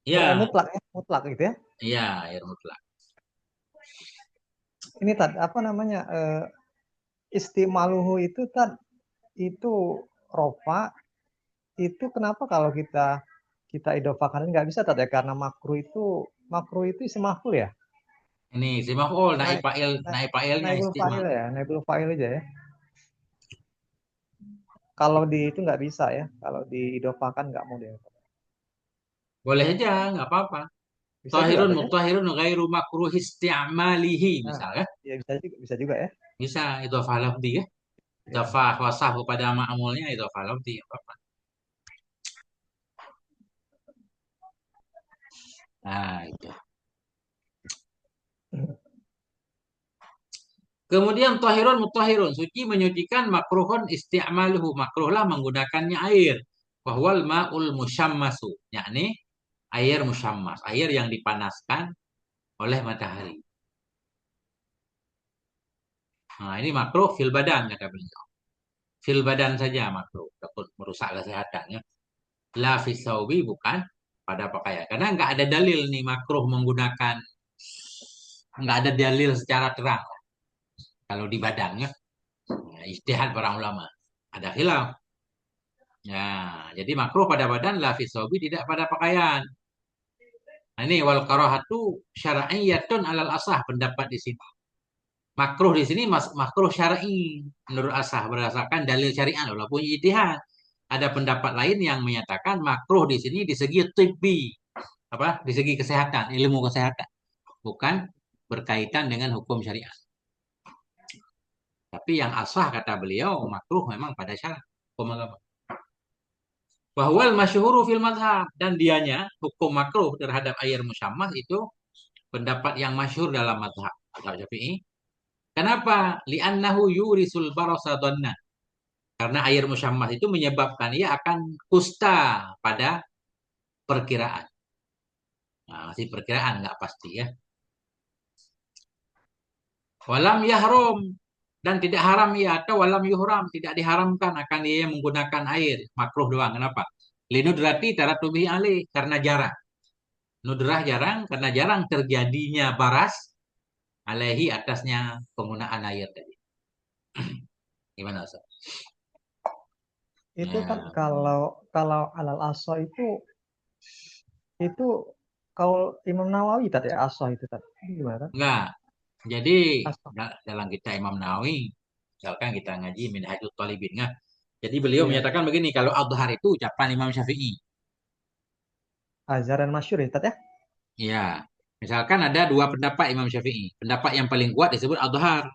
Iya, Mutlak ya, mutlak gitu ya. iya air mutlak. Ini tadi apa namanya? Istimaluhu itu itu rofa itu kenapa kalau kita idofakan nggak bisa tadi ya karena makruh itu isim maf'ul ya. Ini si maf'ul, naib Naik fa'il, naik naib fa'ilnya naibul istimewa. fa'il ya, naibul fa'il aja ya. Kalau di itu nggak bisa ya, kalau diidofakan nggak mau deh. Boleh aja, nggak apa-apa. Bisa juga Tahirun tadi ya. mutahirun ghairu makruh isti'malihi Nah, misalnya. ya bisa juga ya. Bisa idhofah lafzi ya. Ya. Idhofah wasaf kepada ma'mulnya idhofah lafzi apa-apa. Nah, itu. Kemudian tahirun mutahirun, suci menyucikan makruhun isti'maluhu, makruhlah menggunakannya air. Wahwal ma'ul musyammasu, yakni air musyammas, air yang dipanaskan oleh matahari. Nah, ini makruh fil badan kata beliau. Fil badan saja makruh, takut merusak kesehatannya. La fis saubi, bukan pada pakaian. Karena nggak ada dalil nih makruh menggunakan, nggak ada dalil secara terang kalau di badannya. Nah, ijtihad para ulama. Ada khilaf. Ya, jadi makruh pada badan, la fis saubi, tidak pada pakaian. Nah, ini wal karahatu syar'iyyatun alal asah, pendapat di sini. Makruh di sini makruh syar'i menurut asah berdasarkan dalil syariat walaupun ijtihad. Ada pendapat lain yang menyatakan makruh di sini di segi tibbi, apa? Di segi kesehatan, ilmu kesehatan, bukan berkaitan dengan hukum syariat. Tapi yang asah kata beliau makruh memang pada syarat hukum agama. Bahwal masyhuru fil madhab, dan dianya hukum makruh terhadap air musyammas itu pendapat yang masyhur dalam madhab Syafi'i. Kenapa? Li'annahu yurisul barasa dhanna. Karena air musyammas itu menyebabkan ia akan kusta pada perkiraan. Nah, masih perkiraan nggak pasti ya. Walam yahrum, dan tidak haram ya, atau walam yuhram, tidak diharamkan akan dia menggunakan air. Makruh doang. Kenapa? Linudrati taratubi alih, karena jarang. Nudrah jarang, karena jarang terjadinya baras alaihi, atasnya penggunaan air tadi. Gimana Ustaz? Itu kan Ya, kalau kalau alal aso itu kalau Imam Nawawi tadi aso itu tadi gimana kan? enggak. Jadi Aso. dalam kita Imam Nawawi, misalkan kita ngaji Minhajul Talibin, enggak. Jadi beliau Iya. menyatakan begini, kalau adhar itu ucapan Imam Syafi'i. Azhar dan Masyhur ya tadi ya. Ya, misalkan ada dua pendapat Imam Syafi'i. Pendapat yang paling kuat disebut adhar.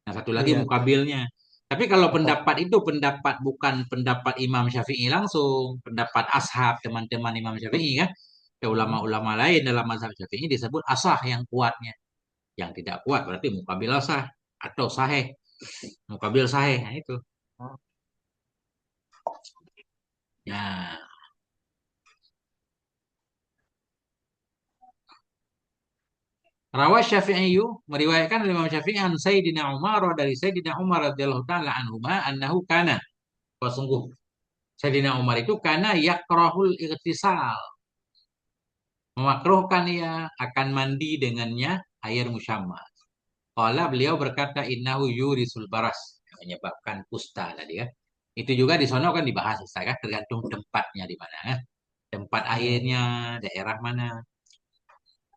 Yang satu lagi Iya. mukabilnya. Tapi kalau Betul. pendapat itu pendapat bukan pendapat Imam Syafi'i langsung, pendapat ashab teman-teman Imam Syafi'i kan, ada Hmm. ulama-ulama lain dalam mazhab Syafi'i disebut asah yang kuatnya. Yang tidak kuat berarti mukabil asah atau sahih, mukabil sahih. Nah, itu. Ya, Rawat Syafi'i meriwayatkan oleh Imam Syafi'i an Sayyidina Umar dari Sayyidina Umar radhiyallahu taala anhuma annahu kana sungguh Sayyidina Umar itu kana yakrahul irtisal, memakruhkan ia akan mandi dengannya air musyamma. Qala beliau berkata innahu yurisul baras, menyebabkan kusta tadi ya. Itu juga di sono kan dibahas Ustaz, kan tergantung tempatnya di mana ya. Tempat Iya, iya. airnya, daerah mana.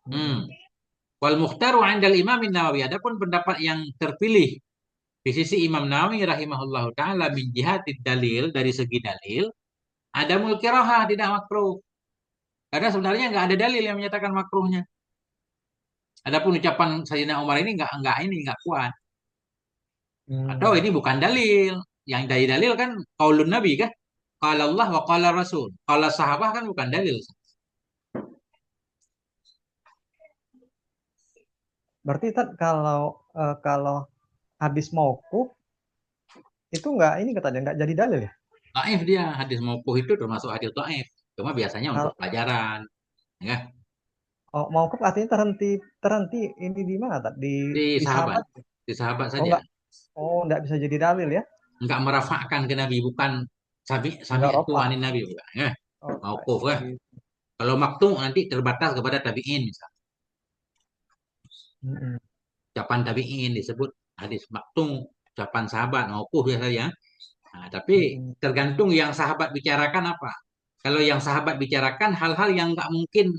Hmm. Mm-mm. Wal mukhtaru 'indal Imam Nawawi. Adapun pendapat yang terpilih di sisi Imam Nawawi rahimahullahu taala min jihatid dalil, dari segi dalil ada mulkirahah, tidak makruh. Karena sebenarnya nggak ada dalil yang menyatakan makruhnya. Adapun ucapan Sayyidina Umar ini nggak kuat. Atau Hmm. ini bukan dalil. Yang dari dalil kan qaulun Nabi kan. Qala Allah wa qala Rasul. Qala sahabat kan bukan dalil. Berarti kalau kalau hadis mauquf itu nggak ini katanya nggak jadi dalil ya? Dhaif dia, hadis mauquf itu termasuk hadis dhaif. Cuma biasanya untuk Kalau pelajaran, ya. oh, mauquf artinya terhenti terhenti ini di mana tak? Di Di sahabat, sahabat. di sahabat Oh saja. nggak, oh nggak bisa jadi dalil ya? Enggak merafakkan ke Nabi, bukan sami Nggak itu rofa. anin Nabi, bukan. Ya. Oh, Mauquf ya. gitu. Kalau maktu nanti terbatas kepada tabi'in misalnya. Mm-mm. Ucapan tabi'in disebut hadis maktung, ucapan sahabat mauquf ya saja. Nah, tapi Mm-mm. tergantung yang sahabat bicarakan apa. Kalau yang sahabat bicarakan hal-hal yang nggak mungkin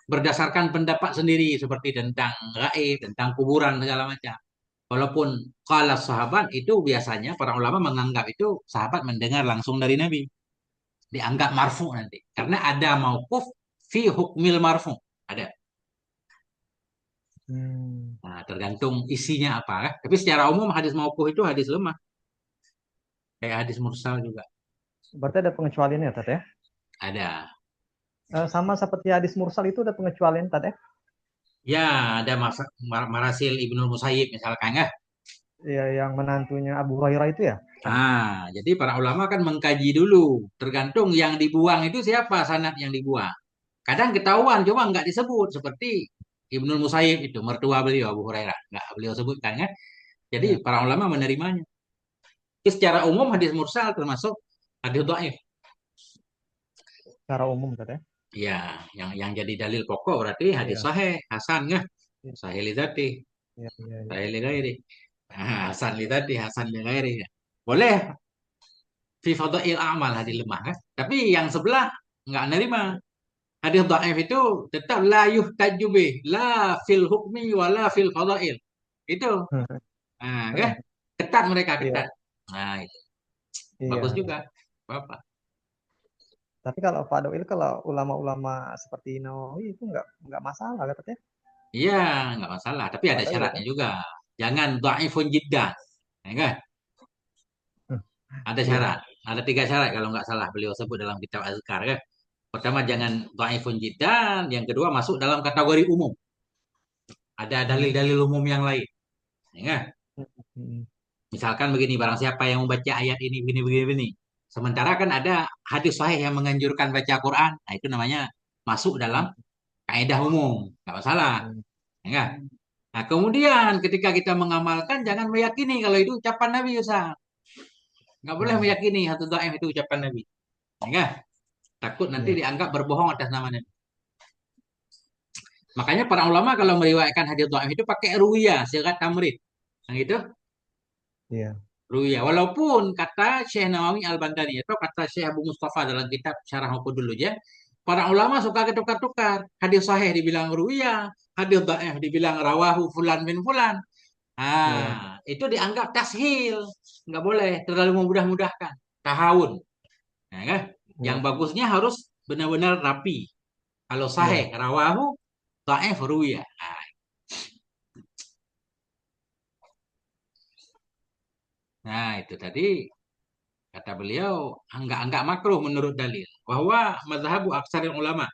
berdasarkan pendapat sendiri seperti tentang gaib, tentang kuburan segala macam. Walaupun kalau sahabat itu biasanya para ulama menganggap itu sahabat mendengar langsung dari Nabi. Dianggap marfu nanti. Karena ada mauquf fi hukmil marfu. Ada. Hmm. Nah, tergantung isinya apa. Kan? Tapi secara umum hadis mauquf itu hadis lemah. Kayak hadis mursal juga. Berarti ada pengecualiannya Tat ya? Ada. Sama seperti hadis mursal itu ada pengecualian Tat ya? Ya, ada Marasil Ibnul Musayyib misalkan ya. Ya, yang menantunya Abu Hurairah itu ya? Jadi para ulama kan mengkaji dulu. Tergantung yang dibuang itu siapa sanad yang dibuang. Kadang ketahuan, cuma nggak disebut. Seperti Ibnul Musayyib itu, mertua beliau Abu Hurairah. Nggak beliau sebutkan ya. Jadi Ya, para ulama menerimanya. Tapi secara umum hadis mursal termasuk hadis dhaif. secara umum Tat ya? Ya, yang jadi dalil pokok berarti hadis Iya, sahih, hasan ya. iya, Sahih li dzati, iya, iya, iya. sahih li ghairi. Hasan li dzati, hasan li ghairi. Boleh fi fadail amal hadis lemah kan. Tapi yang sebelah nggak nerima. Hadis dhaif itu tetap la yuhtaju bih, la fil hukmi wala fil fadail. Itu. Kan? Ketat mereka Iya, ketat. Nah, itu bagus iya. juga. Apa? Tapi kalau Pak Doil kalau ulama-ulama seperti Nawawi itu nggak masalah katanya. Iya, nggak masalah. Tapi Pak ada Doil syaratnya katanya. juga. Jangan dhaifun jiddan. Ya kan? Ada Iya. syarat. Ada tiga syarat kalau nggak salah beliau sebut dalam kitab Azkar kan. Pertama jangan dhaifun jiddan. Yang kedua masuk dalam kategori umum. Ada Hmm. dalil-dalil umum yang lain. Ya kan? Hmm. Misalkan begini, barang siapa yang membaca ayat ini begini begini begini. Sementara kan ada hadis sahih yang menganjurkan baca Quran. Nah, itu namanya masuk dalam Hmm. kaidah umum. Nggak masalah. Hmm. Ya kan? Nah, kemudian ketika kita mengamalkan jangan meyakini kalau itu ucapan Nabi Ustaz. Nggak boleh Hmm. meyakini satu dhaif itu ucapan Nabi. Ya kan? Takut nanti Iya. dianggap berbohong atas nama Nabi. Makanya para ulama kalau meriwayatkan hadis dhaif itu pakai ruwiyah, sigat tamrid. Yang itu Iya. ruwiyah. Walaupun kata Syekh Nawawi Al-Bandani atau kata Syekh Abu Mustafa dalam kitab Syarah Uqudul dulu ya, para ulama suka ketukar-tukar. Hadis sahih dibilang ruwiyah, hadis dhaif dibilang rawahu fulan bin fulan. Iya. Itu dianggap tashil, nggak boleh terlalu memudah-mudahkan. Tahawun, ya kan? Yang Iya. bagusnya harus benar-benar rapi. Kalau sahih, Iya. rawahu, dhaif, ruwiyah. Nah, itu tadi kata beliau enggak makruh menurut dalil bahwa mazhabu aksarul ulama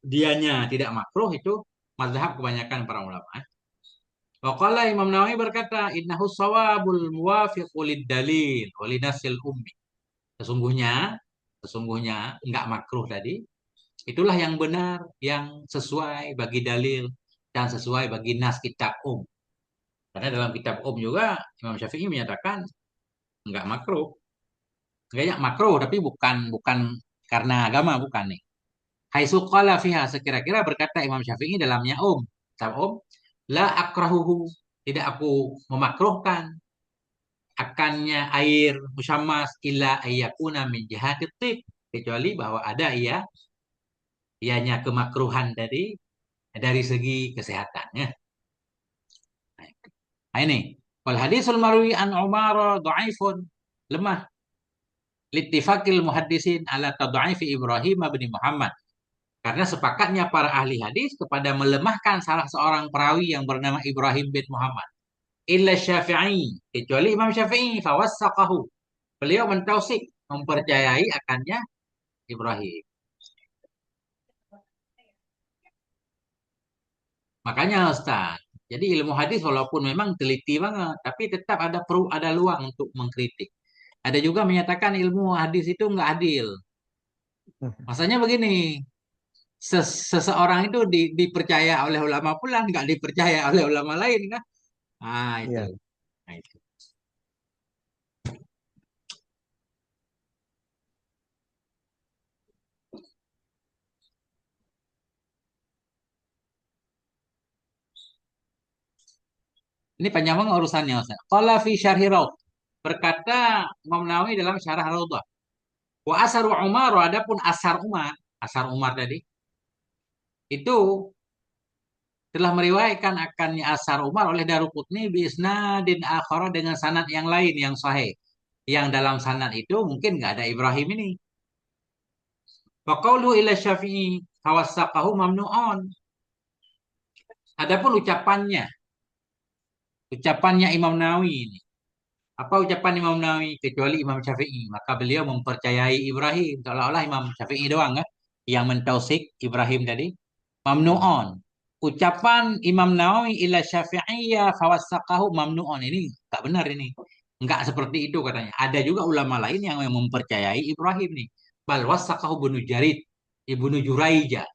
dianya tidak makruh itu mazhab kebanyakan para ulama. Waqala Imam Nawawi berkata innahu sawabul muwafiqu lid dalil walinasil ummi. Sesungguhnya sesungguhnya enggak makruh tadi, itulah yang benar, yang sesuai bagi dalil dan sesuai bagi nas kitab Karena dalam kitab juga Imam Syafi'i menyatakan enggak makruh. Kayaknya makruh tapi bukan bukan karena agama bukan nih. Haitsu qala fiha sekira-kira berkata Imam Syafi'i dalamnya kitab la akrahuhu, tidak aku memakruhkan akannya air musyammas illa ayyakuna min jihatit tib, kecuali bahwa ada ianya kemakruhan dari segi kesehatannya. Nah ini, wal hadisul marwi an Umar dhaifun, lemah littifaqil muhaddisin ala tadha'ifi Ibrahim bin Muhammad. Karena sepakatnya para ahli hadis kepada melemahkan salah seorang perawi yang bernama Ibrahim bin Muhammad. Illa Syafi'i, kecuali Imam Syafi'i, fawassaqahu. Beliau mentausik, mempercayai akannya Ibrahim. Makanya Ustaz, jadi ilmu hadis walaupun memang teliti banget, tapi tetap ada luang untuk mengkritik. Ada juga menyatakan ilmu hadis itu nggak adil. Masanya begini, seseorang itu dipercaya oleh ulama pula, nggak dipercaya oleh ulama lain kan? Ah itu. Iya. Nah, itu. Ini panjang banget urusannya Ustaz. Qala fi syarhi Raud. Berkata Imam Nawawi dalam syarah Raudhah. Wa asaru Umar, adapun asar Umar tadi itu telah meriwayatkan akannya asar Umar oleh Daruqutni bi isnadin akhara dengan sanad yang lain yang sahih. Yang dalam sanad itu mungkin nggak ada Ibrahim ini. Wa qawlu ila Syafi'i hawassaqahu mamnu'un. Adapun ucapannya Imam Nawawi ini. Apa ucapan Imam Nawawi kecuali Imam Syafi'i? Maka beliau mempercayai Ibrahim. Seolah-olah Imam Syafi'i doang kan yang mentausik Ibrahim tadi. Mamnu'un. Ucapan Imam Nawawi ila Syafi'iyya fawassaqahu mamnu'un. Ini tak benar ini. Enggak seperti itu katanya. Ada juga ulama lain yang mempercayai Ibrahim nih. Bal wassaqahu Ibnu Jarid, Ibnu Juraijah.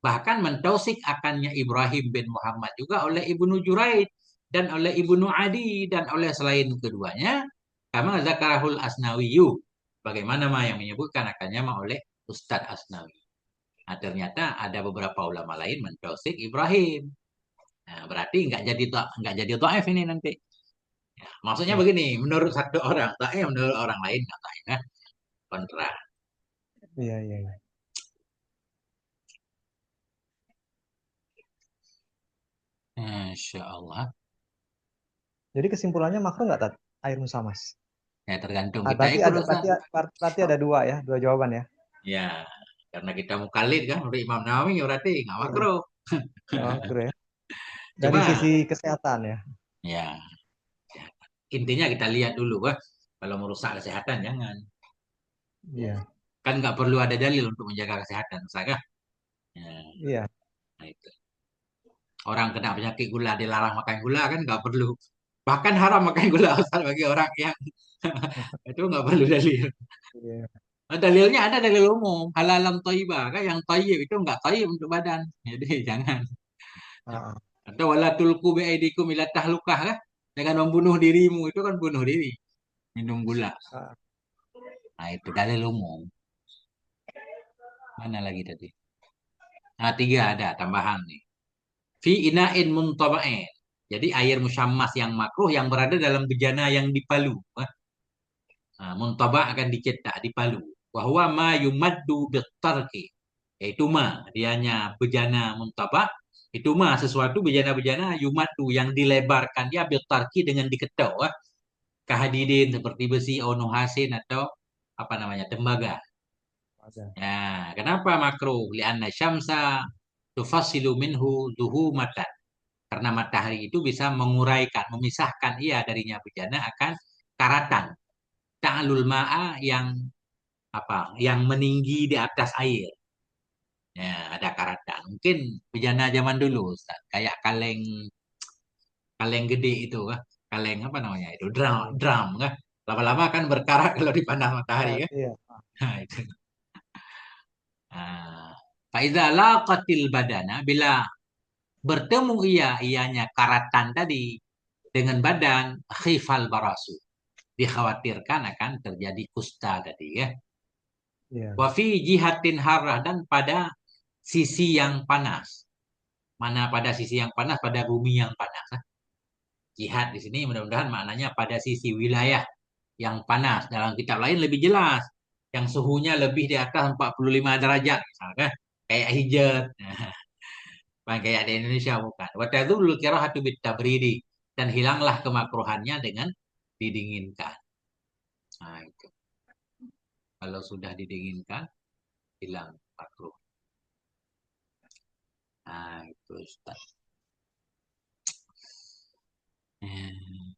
Bahkan mentausik akannya Ibrahim bin Muhammad juga oleh Ibnu Juraid dan oleh Ibnu Adi dan oleh selain keduanya kama zakarahul Asnawiyu, bagaimana mah yang menyebutkan akannya mah oleh Ustadz Asnawi. Nah, ternyata ada beberapa ulama lain mentausik Ibrahim. Nah, berarti nggak jadi dhaif ini nanti. Ya, maksudnya Iya. begini, menurut satu orang dhaif, menurut orang lain nggak dhaif, ya. Kontra. Iya, iya, iya. Masya Allah. Jadi kesimpulannya makruh nggak, Tat? Air musamas. Ya tergantung Ah, kita berarti ikut ada Ustaz. berarti ada dua ya, dua jawaban ya. Ya, karena kita mukallid kan, menurut Imam Nawawi berarti nggak Iya, makruh. nggak makruh ya. Dari Cuma sisi kesehatan ya. ya, ya, intinya kita lihat dulu wah. Kalau merusak kesehatan jangan. Iya, Kan nggak perlu ada dalil untuk menjaga kesehatan, saya. Ya, iya. nah itu. Orang kena penyakit gula dilarang makan gula kan nggak perlu. Bahkan haram makan gula asal bagi orang yang itu nggak perlu dalil. Iya. Nah, dalilnya ada dalil umum, halalam thayyibah kan yang thayyib itu nggak thayyib untuk badan. Jadi jangan. Ah, Atau wala tulqu biaidikum ila tahlukah kan? Dengan membunuh dirimu itu kan bunuh diri. Minum gula. ah. Nah, itu dalil umum. Mana lagi tadi? Nah, tiga ada tambahan nih. Fi ina'in muntaba'in. Jadi air musyammas yang makruh yang berada dalam bejana yang dipalu. Nah, muntaba' akan dicetak dipalu. Wahwa ma yumaddu bitarki. Yaitu dianya bejana muntaba' itu sesuatu bejana-bejana yumaddu yang dilebarkan dia bitarki dengan diketok. Kahadidin seperti besi, onuhasin atau apa namanya tembaga. Ada. Ya, kenapa makruh? Lianna syamsa tufassilu minhu zuhumatan. Karena matahari itu bisa menguraikan, memisahkan ia darinya bejana akan karatan. Ta'alul ma'a yang apa? Yang meninggi di atas air. Ya, ada karatan. Mungkin bejana zaman dulu, Ustaz. Kayak kaleng kaleng gede itu, kah? Kaleng apa namanya itu? Drum, Iya. drum, kah? Lama-lama kan berkarat kalau dipandang matahari, Ah, kan? iya. Nah, itu. Faidza laqatil badana, bila bertemu ianya karatan tadi dengan badan, khifal barasu. Dikhawatirkan akan terjadi kusta tadi ya. Iya. Wafi jihatin harah, dan pada sisi yang panas. Mana pada sisi yang panas? Pada bumi yang panas. Jihad di sini mudah-mudahan maknanya pada sisi wilayah yang panas. Dalam kitab lain lebih jelas. Yang suhunya lebih di atas 45 derajat. Misalkan kayak hijab. Bukan kayak di Indonesia bukan. Watadzulul kirahatu bitabridi. Dan hilanglah kemakruhannya dengan didinginkan. Nah, itu. Kalau sudah didinginkan, hilang makruh. Nah, itu Ustaz. Hmm.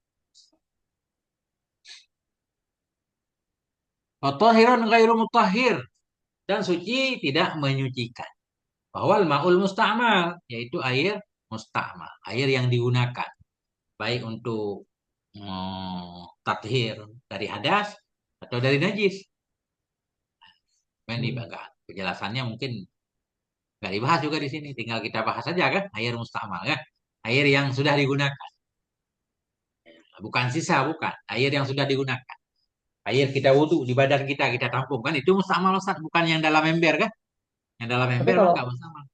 Tahiran ghairu mutahhir, dan suci tidak menyucikan. Bahwa ma'ul musta'mal, yaitu air musta'mal, air yang digunakan baik untuk tathir dari hadas atau dari najis. Ini Hmm. enggak, penjelasannya mungkin nggak dibahas juga di sini, tinggal kita bahas saja kan, air musta'mal kan, air yang sudah digunakan, bukan sisa, bukan, air yang sudah digunakan. Air kita wudhu di badan kita tampung kan, itu musta'mal Ustaz, bukan yang dalam ember kan, yang dalam Tapi ember mah kalau nggak musta'mal.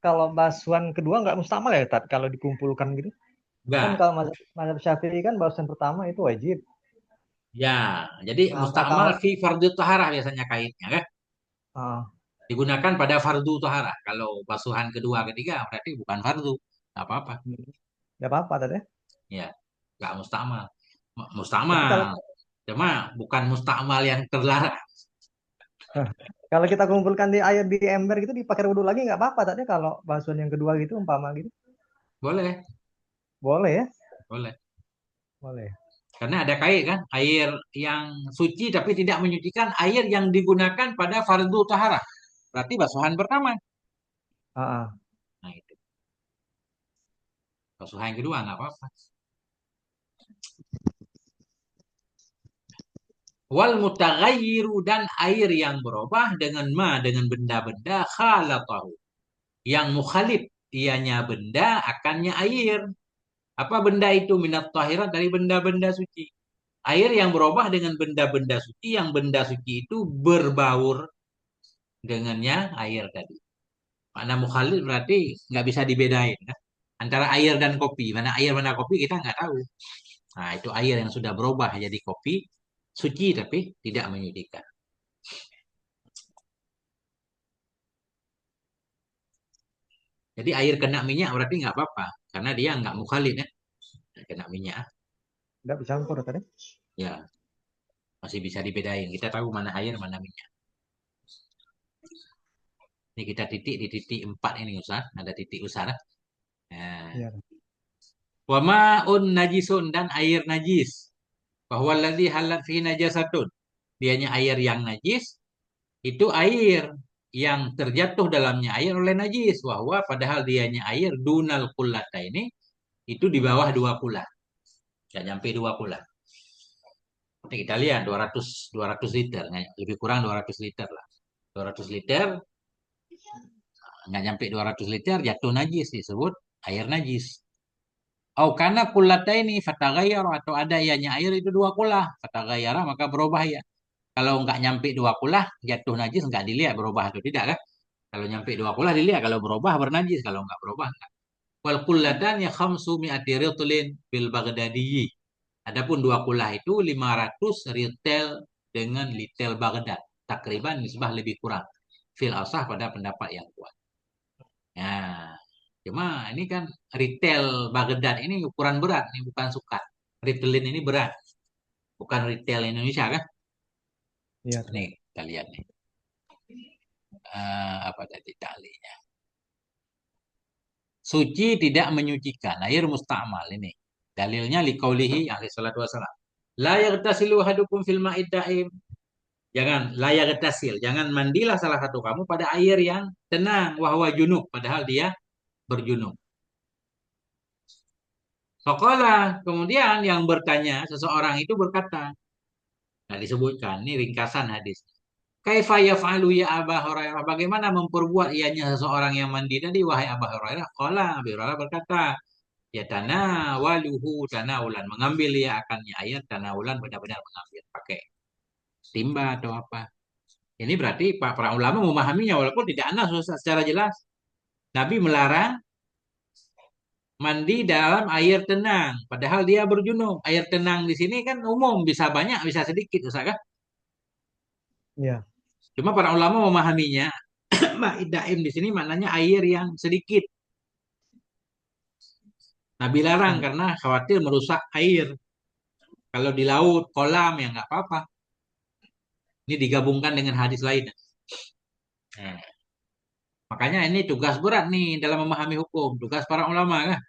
kalau basuhan kedua nggak mustakmal ya, Tat, kalau dikumpulkan gitu. Kan Enggak. kalau mazhab Syafi'i kan basuhan pertama itu wajib. Ya, jadi Nah, musta'mal kalau fi fardu taharah biasanya kaitnya kan. ah, Digunakan pada fardu taharah. Kalau basuhan kedua, ketiga berarti bukan fardu. Nggak apa-apa. nggak apa-apa tadi. Ya, nggak musta'mal. Tapi kalau Musta'mal. Cuma bukan musta'mal yang terlarang. kalau kita kumpulkan di air di ember gitu dipakai wudhu lagi nggak apa-apa tadi kalau basuhan yang kedua gitu umpama gitu. Boleh, Boleh ya? boleh. Boleh. Karena ada kait kan, air yang suci tapi tidak menyucikan, air yang digunakan pada fardu taharah. Berarti basuhan pertama. Ah, ah. Nah itu. Basuhan yang kedua nggak apa-apa. Wal mutaghayyiru, dan air yang berubah dengan dengan benda-benda khalatahu. Yang mukhalif ianya benda akannya air. Apa benda itu? Minat tahirat, dari benda-benda suci. Air yang berubah dengan benda-benda suci, yang benda suci itu berbaur dengannya air tadi. Makna mukhalif berarti nggak bisa dibedain kan? Antara air dan kopi. Mana air mana kopi kita nggak tahu. Nah itu air yang sudah berubah jadi kopi, suci tapi tidak menyucikan. Jadi air kena minyak berarti nggak apa-apa. Karena dia nggak mukhalif ya. Kena minyak Nggak dicampur tadi. ya masih bisa dibedain. Kita tahu mana air mana minyak. Ini kita titik di titik 4 ini Ustaz. Ada titik Ustaz. Nah. Iya. Wa ma'un najisun, dan air najis. Bahwa ladzi halat fi najasatun. Dianya air yang najis, itu air yang terjatuh dalamnya air oleh najis. Bahwa padahal dianya air dunal kullata ini, itu di bawah 2 kula. Tidak sampai 2 kula. Nanti kita lihat 200 liter. Lebih kurang 200 liter lah. 200 liter, nggak sampai 200 liter, jatuh najis, disebut air najis. Oh, karena kulata ini fatagayar, atau ada ianya air itu 2 kula. Fatagayara maka berubah ya. Kalau nggak nyampe 2 kula, jatuh najis nggak dilihat berubah atau tidak kan? Kalau nyampe 2 kula dilihat, kalau berubah bernajis, kalau nggak berubah nggak. Wal kullatan ya khamsu mi'ati ritlin bil Baghdadi. Adapun 2 kula itu 500 ritel dengan litel Baghdad. Takriban nisbah lebih kurang. Fil asah pada pendapat yang kuat. Nah, cuma ini kan retail Baghdad ini ukuran berat, ini bukan sukat. Retailin ini berat, bukan retail Indonesia kan? Iya, Tat. Nih, kita lihat nih. Apa tadi talinya? Suci tidak menyucikan, air musta'mal ini. Dalilnya liqaulihi alaihi salatu wasalam. La yaghtasilu ahadukum fil ma'id da'im. Jangan la yaghtasil, jangan mandilah salah satu kamu pada air yang tenang, wahwa junub, padahal dia berjunub. Faqala, kemudian yang bertanya, seseorang itu berkata, nah disebutkan, ini ringkasan hadis. Kaifa yaf'alu ya Aba Hurairah? Bagaimana memperbuat ianya seseorang yang mandi tadi, wahai Aba Hurairah? Qala, Abi Hurairah berkata, ya tanawaluhu tanawulan. Mengambil ia akannya air tanawulan, benar-benar mengambil. Pakai timba atau apa. Ini berarti para ulama memahaminya walaupun tidak ada secara jelas. Nabi melarang mandi dalam air tenang. Padahal dia berjunub. Air tenang di sini kan umum. Bisa banyak, bisa sedikit. Ustaz kan? Iya. Cuma para ulama memahaminya. Daim di sini maknanya air yang sedikit. Nabi larang Hmm. karena khawatir merusak air. Kalau di laut, kolam ya nggak apa-apa. Ini digabungkan dengan hadis lain. Nah, makanya ini tugas berat nih dalam memahami hukum. Tugas para ulama kan.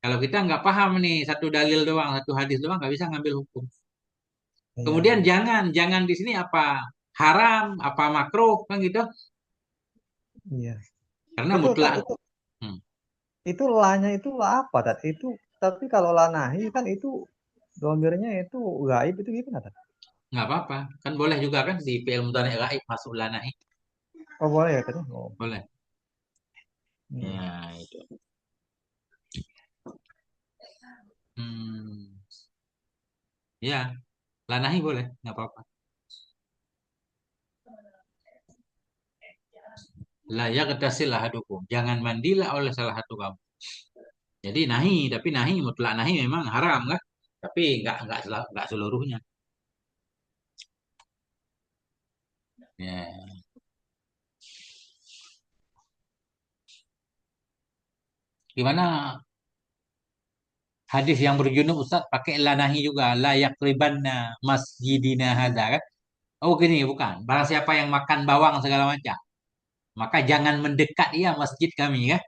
Kalau kita nggak paham nih satu dalil doang, satu hadis doang, nggak bisa ngambil hukum. Iya, Kemudian iya. jangan di sini apa haram, apa makruh kan gitu. Iya. Karena Itu Tat, mutlak. itu Hmm, itu lanya itu apa Tat? Itu tapi kalau lanahi kan itu domirnya itu gaib itu gimana Tat? nggak apa-apa. Kan boleh juga kan di fi'il mudhari' gaib masuk lanahi. Oh boleh ya tadi? Oh. Boleh. Hmm. Ya itu. Hmm, ya lanahi boleh, nggak apa-apa. Layak ketasil ahadukum. Jangan mandilah oleh salah satu kamu. Jadi nahi, tapi nahi mutlak nahi memang haram kan? Tapi nggak seluruhnya. Ya. Gimana hadis yang berjunub Ustaz pakai lanahi juga layak ribanna masjidina hadza kan? Oh gini bukan. Barang siapa yang makan bawang segala macam, maka jangan mendekat ia masjid kami kan?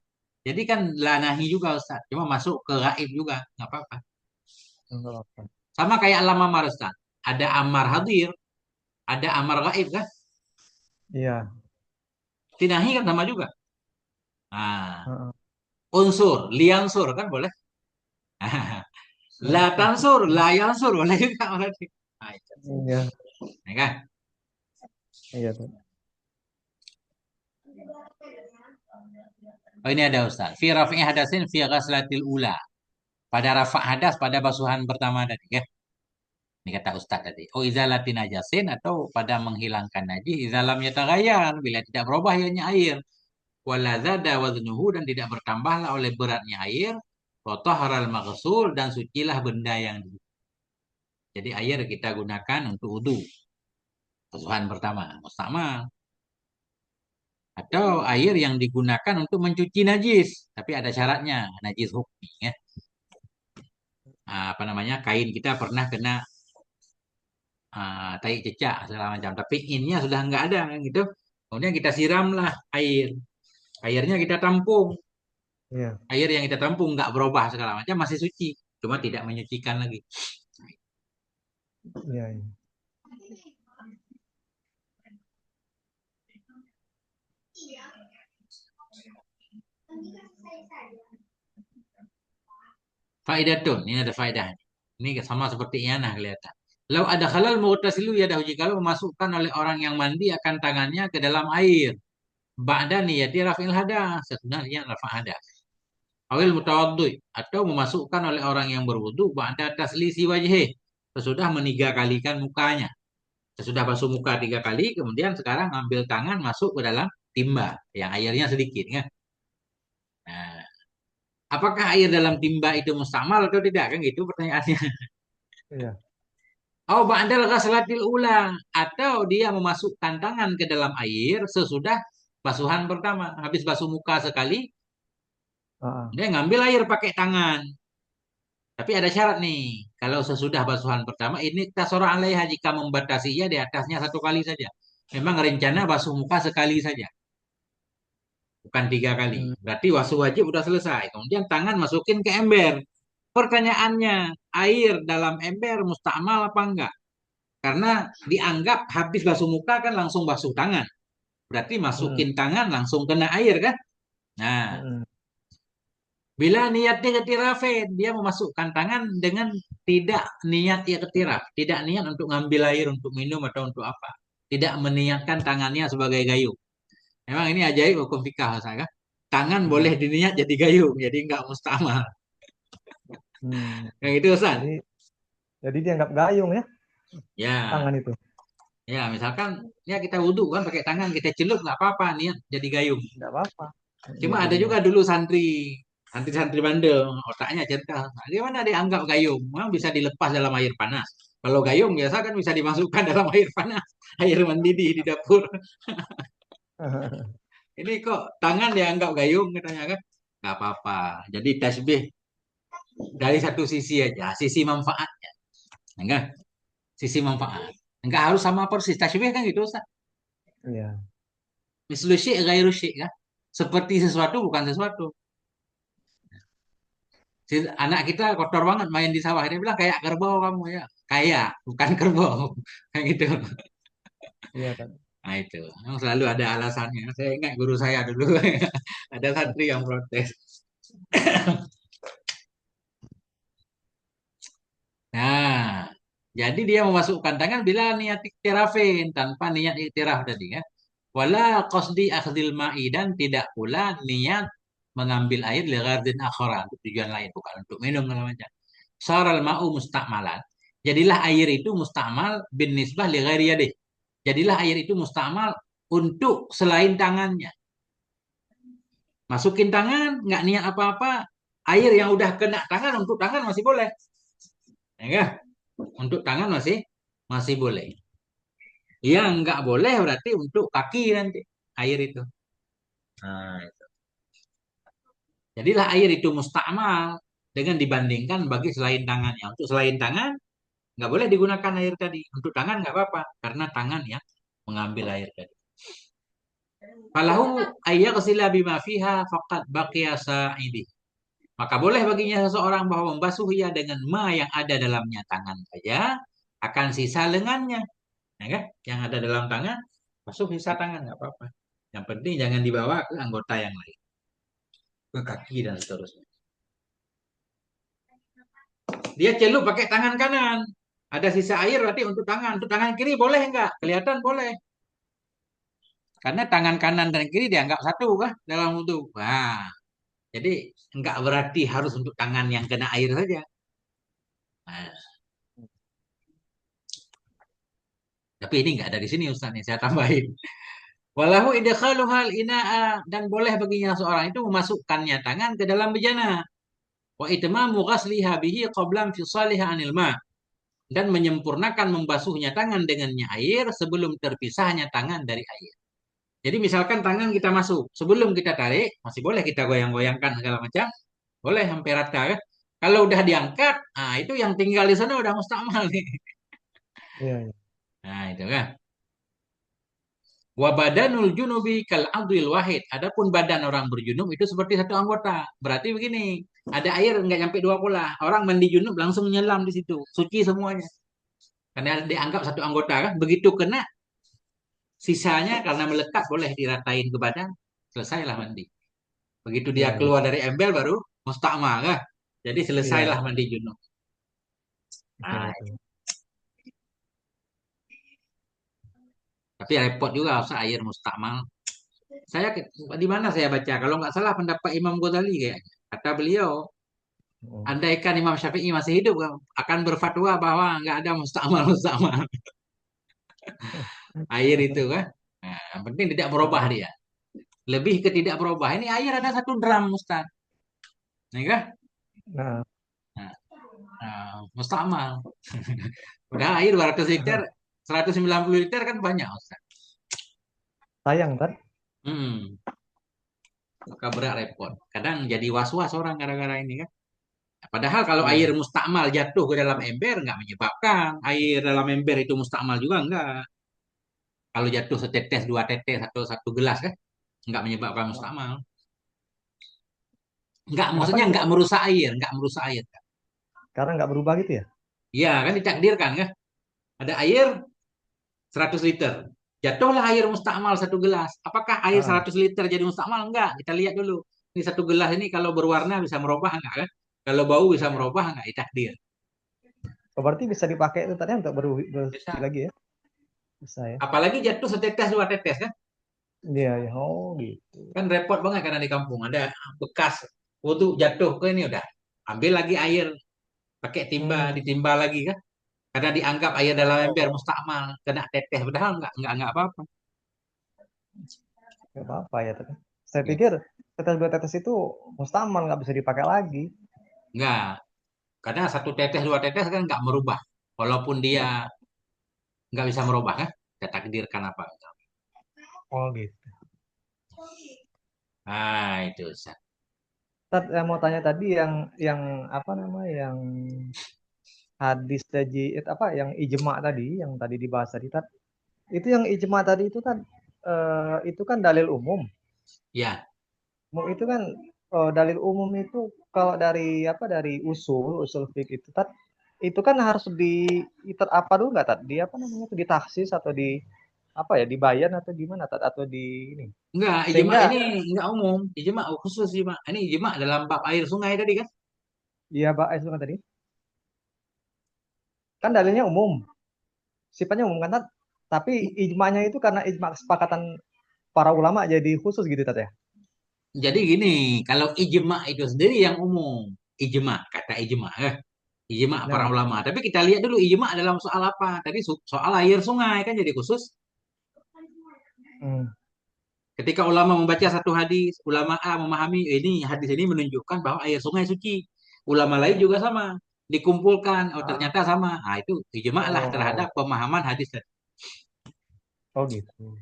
Jadi kan lanahi juga Ustaz. Cuma masuk ke gaib juga, nggak apa-apa. Enggak apa. Sama kayak alam amar Ustaz. Ada amar hadir, ada amar gaib kan? Iya. Tinahi kan sama juga. Nah, Heeh. unsur, liansur kan boleh. La tansur, la yansur boleh juga berarti. Nah, itu. Iya, Ya kan? iya Tat. Oh ini ada Ustaz. Fi rafi'i hadasin fi ghaslatil ula. Pada rafa' hadas pada basuhan pertama tadi ya. Ini kata Ustaz tadi. Oh izalati najasin atau pada menghilangkan najis izalam yataghayyar bila tidak berubah ianya air. Wala zada waznuhu dan tidak bertambahlah oleh beratnya air. Wa taharal maghsul dan sucilah benda yang di. Jadi air kita gunakan untuk wudu. Basuhan pertama. Sama. Atau air yang digunakan untuk mencuci najis. Tapi ada syaratnya. Najis hukmi ya. Apa namanya? Kain kita pernah kena tai cecak segala macam. Tapi innya sudah nggak ada kan gitu. Kemudian kita siramlah air. Airnya kita tampung. Iya, Air yang kita tampung nggak berubah segala macam masih suci. Cuma tidak menyucikan lagi. iya, iya. Faidatun. Ini ada faedah. Ini sama seperti ianah kelihatan. Lau ada halal muhtasilu yadahu jikalau memasukkan oleh orang yang mandi akan tangannya ke dalam air. Ba'da niyati raf'il hadas. Sebenarnya rafa' hadas. Awil mutawaddui. Atau memasukkan oleh orang yang berwudu ba'da taslisi wajhih. Sesudah meniga kalikan mukanya. Sesudah basuh muka 3 kali, kemudian sekarang ambil tangan masuk ke dalam timba yang airnya sedikit kan. Nah, apakah air dalam timba itu mustamal atau tidak kan gitu pertanyaannya. Iya. Oh, ba'dal ghaslatil ulang atau dia memasukkan tangan ke dalam air sesudah basuhan pertama. Habis basuh muka sekali, Heeh. dia ngambil air pakai tangan. Tapi ada syarat nih. Kalau sesudah basuhan pertama, ini tasora alaiha jika membatasinya di atasnya 1 kali saja. Memang rencana basuh muka sekali saja, bukan 3 kali. Hmm. Berarti basuh wajib udah selesai. Kemudian tangan masukin ke ember. Pertanyaannya, air dalam ember mustamal apa enggak? Karena dianggap habis basuh muka kan langsung basuh tangan. Berarti Hmm. masukin tangan langsung kena air kan? Nah, Hmm. bila niatnya ketirafin, dia memasukkan tangan dengan tidak niat ia ketiraf, tidak niat untuk ngambil air untuk minum atau untuk apa. tidak meniatkan tangannya sebagai gayung. Memang ini ajaib hukum fikih saya. Tangan boleh Hmm. diniat jadi gayung, jadi nggak mustamal. Hmm. Yang itu Ustaz. Jadi dianggap gayung ya Ya, tangan itu. ya misalkan ya kita wudhu kan pakai tangan kita celup nggak apa-apa niat jadi gayung. Nggak apa-apa. Cuma Niat ada jadi juga gayung. dulu santri-santri bandel, otaknya cerdas. Nah, gimana dianggap gayung? Memang bisa dilepas dalam air panas. Kalau gayung biasa kan bisa dimasukkan dalam air panas, air mendidih di dapur. Ini kok tangan dianggap gayung katanya kan? Nggak apa-apa. Jadi tasbih dari satu sisi aja, sisi manfaatnya. Enggak, sisi manfaat. Enggak harus sama persis. Tasbih kan gitu, Ustaz. Iya. Mislu syai' ghairu syai' kan? Seperti sesuatu bukan sesuatu. Anak kita kotor banget main di sawah. Dia bilang kayak kerbau kamu ya. Kayak, bukan kerbau. Kayak gitu. Iya kan. Nah itu. Memang selalu ada alasannya. Saya ingat guru saya dulu. Ada santri yang protes. Nah, jadi dia memasukkan tangan bila niat iktirafin. Tanpa niat iktiraf tadi kan. Wala qasdi akhdil ma'i dan tidak pula niat mengambil air li ghardin akhara untuk tujuan lain bukan untuk minum segala macam. Saral ma'u musta'malan. Jadilah air itu musta'mal bin nisbah li ghairi yadih. Jadilah air itu musta'mal untuk selain tangannya. Masukin tangan, nggak niat apa-apa. Air yang udah kena tangan untuk tangan masih boleh. Ya enggak? Untuk tangan masih masih boleh. Yang nggak boleh berarti untuk kaki nanti air itu. Nah, jadilah air itu musta'mal dengan dibandingkan bagi selain tangannya. Untuk selain tangan nggak boleh digunakan air tadi. Untuk tangan nggak apa-apa karena tangan yang mengambil air tadi. Falahu ayyaghsila bima fiha faqad baqiya sa'idi. Maka boleh baginya seseorang bahwa membasuh ia dengan ma yang ada dalamnya tangan saja akan sisa lengannya. Ya kan? Yang ada dalam tangan, basuh sisa tangan nggak apa-apa. Yang penting jangan dibawa ke anggota yang lain, ke kaki dan seterusnya. Dia celup pakai tangan kanan. Ada sisa air berarti untuk tangan. Untuk tangan kiri boleh enggak? Kelihatan boleh. Karena tangan kanan dan kiri dianggap satu kah dalam wudhu. Nah, jadi enggak berarti harus untuk tangan yang kena air saja. Nah, tapi ini enggak ada di sini Ustaz nih, saya tambahin. Walahu idkhaluhal ina'a dan boleh baginya seorang itu memasukkannya tangan ke dalam bejana. Wa itmamu ghasliha bihi qabla infisaliha anil ma dan menyempurnakan membasuhnya tangan dengannya air sebelum terpisahnya tangan dari air. Jadi misalkan tangan kita masuk, sebelum kita tarik, masih boleh kita goyang-goyangkan segala macam, boleh sampai rata kan. Kalau udah diangkat, nah itu yang tinggal di sana udah mustakmal nih. Iya, iya. Nah itu kan. Wa badanul junubi kal adil wahid. Adapun badan orang berjunub itu seperti satu anggota. Berarti begini, ada air nggak sampai dua bola. Orang mandi junub langsung menyelam di situ, suci semuanya. Karena dianggap satu anggota kan. Begitu kena, sisanya karena melekat boleh diratain ke badan, selesailah mandi. Begitu dia Iya, iya. keluar dari embel baru mustakmal kan. Jadi selesailah Iya, mandi junub. betul, Nah, betul. tapi repot juga usah air mustakmal. Di mana saya baca? Kalau nggak salah pendapat Imam Ghazali kayaknya. Kata beliau, Hmm. andaikan Imam Syafi'i masih hidup akan berfatwa bahwa nggak ada mustakmal mustakmal air itu kan. Nah, yang penting tidak berubah dia. Lebih ke tidak berubah. Ini air ada satu drum Ustaz. Nih kan? Nah, Nah, mustakmal. Udah air 200 liter, 190 liter kan banyak Ustaz. sayang kan? Hmm, suka berat repot. Kadang jadi was-was orang gara-gara ini kan. Padahal kalau air Iya. mustakmal jatuh ke dalam ember nggak menyebabkan air dalam ember itu mustakmal juga enggak. Kalau jatuh setetes, dua tetes atau satu gelas kan nggak menyebabkan mustakmal. Nggak, Kenapa maksudnya gitu, nggak Pak? merusak air, nggak merusak air. Karena nggak berubah gitu ya? Iya kan ditakdirkan kan. Ada air 100 liter. Jatuhlah air mustakmal satu gelas. Apakah air Ah, 100 liter jadi mustakmal? Enggak. Kita lihat dulu. Ini satu gelas ini kalau berwarna bisa merubah enggak kan? Kalau bau bisa merubah enggak? Takdir. oh, berarti bisa dipakai itu tadi untuk bersuci Bisa. lagi ya? Susah ya. Apalagi jatuh setetes dua tetes kan? Iya, ya. Oh, gitu. Kan repot banget karena di kampung ada bekas wudhu jatuh ke ini udah ambil lagi air pakai timba Hmm. ditimba lagi kan? Karena dianggap air dalam ember Oh, mustakmal kena tetes padahal nggak apa-apa. nggak apa-apa ya, tapi saya Ya. pikir tetes dua tetes itu mustamal nggak bisa dipakai lagi. Nggak, karena satu tetes dua tetes kan nggak merubah. Walaupun dia nggak bisa merubah kan, kita takdirkan apa. Oh, gitu. Nah itu Ustaz. Saya mau tanya tadi yang apa namanya yang hadis tadi apa yang ijma tadi yang tadi dibahas tadi Tat. Itu yang ijma tadi itu kan itu kan dalil umum. Ya, Itu kan dalil umum itu kalau dari apa dari usul fikih itu Tat, itu kan harus apa dulu nggak Tat? Di apa namanya itu ditaksis atau di apa ya dibayar atau gimana Tat atau di ini nggak ijma sehingga ini nggak umum, ijma khusus ijma. Ini ijma dalam bab air sungai tadi kan. dia Pak itu kan tadi kan dalilnya umum sifatnya umum kan Tat? Tapi ijmanya itu karena ijma kesepakatan para ulama jadi khusus gitu Tat ya. Jadi gini, kalau ijma itu sendiri yang umum, ijma kata ijma, ijma para Nah, ulama. Tapi kita lihat dulu ijma dalam soal apa? Tadi soal air sungai kan jadi khusus. hmm. Ketika ulama membaca satu hadis, ulama A memahami ini hadis ini menunjukkan bahwa air sungai suci. Ulama lain juga sama, dikumpulkan, oh Ah, ternyata sama. Nah itu ijma lah terhadap oh, pemahaman hadis tadi. oh gitu.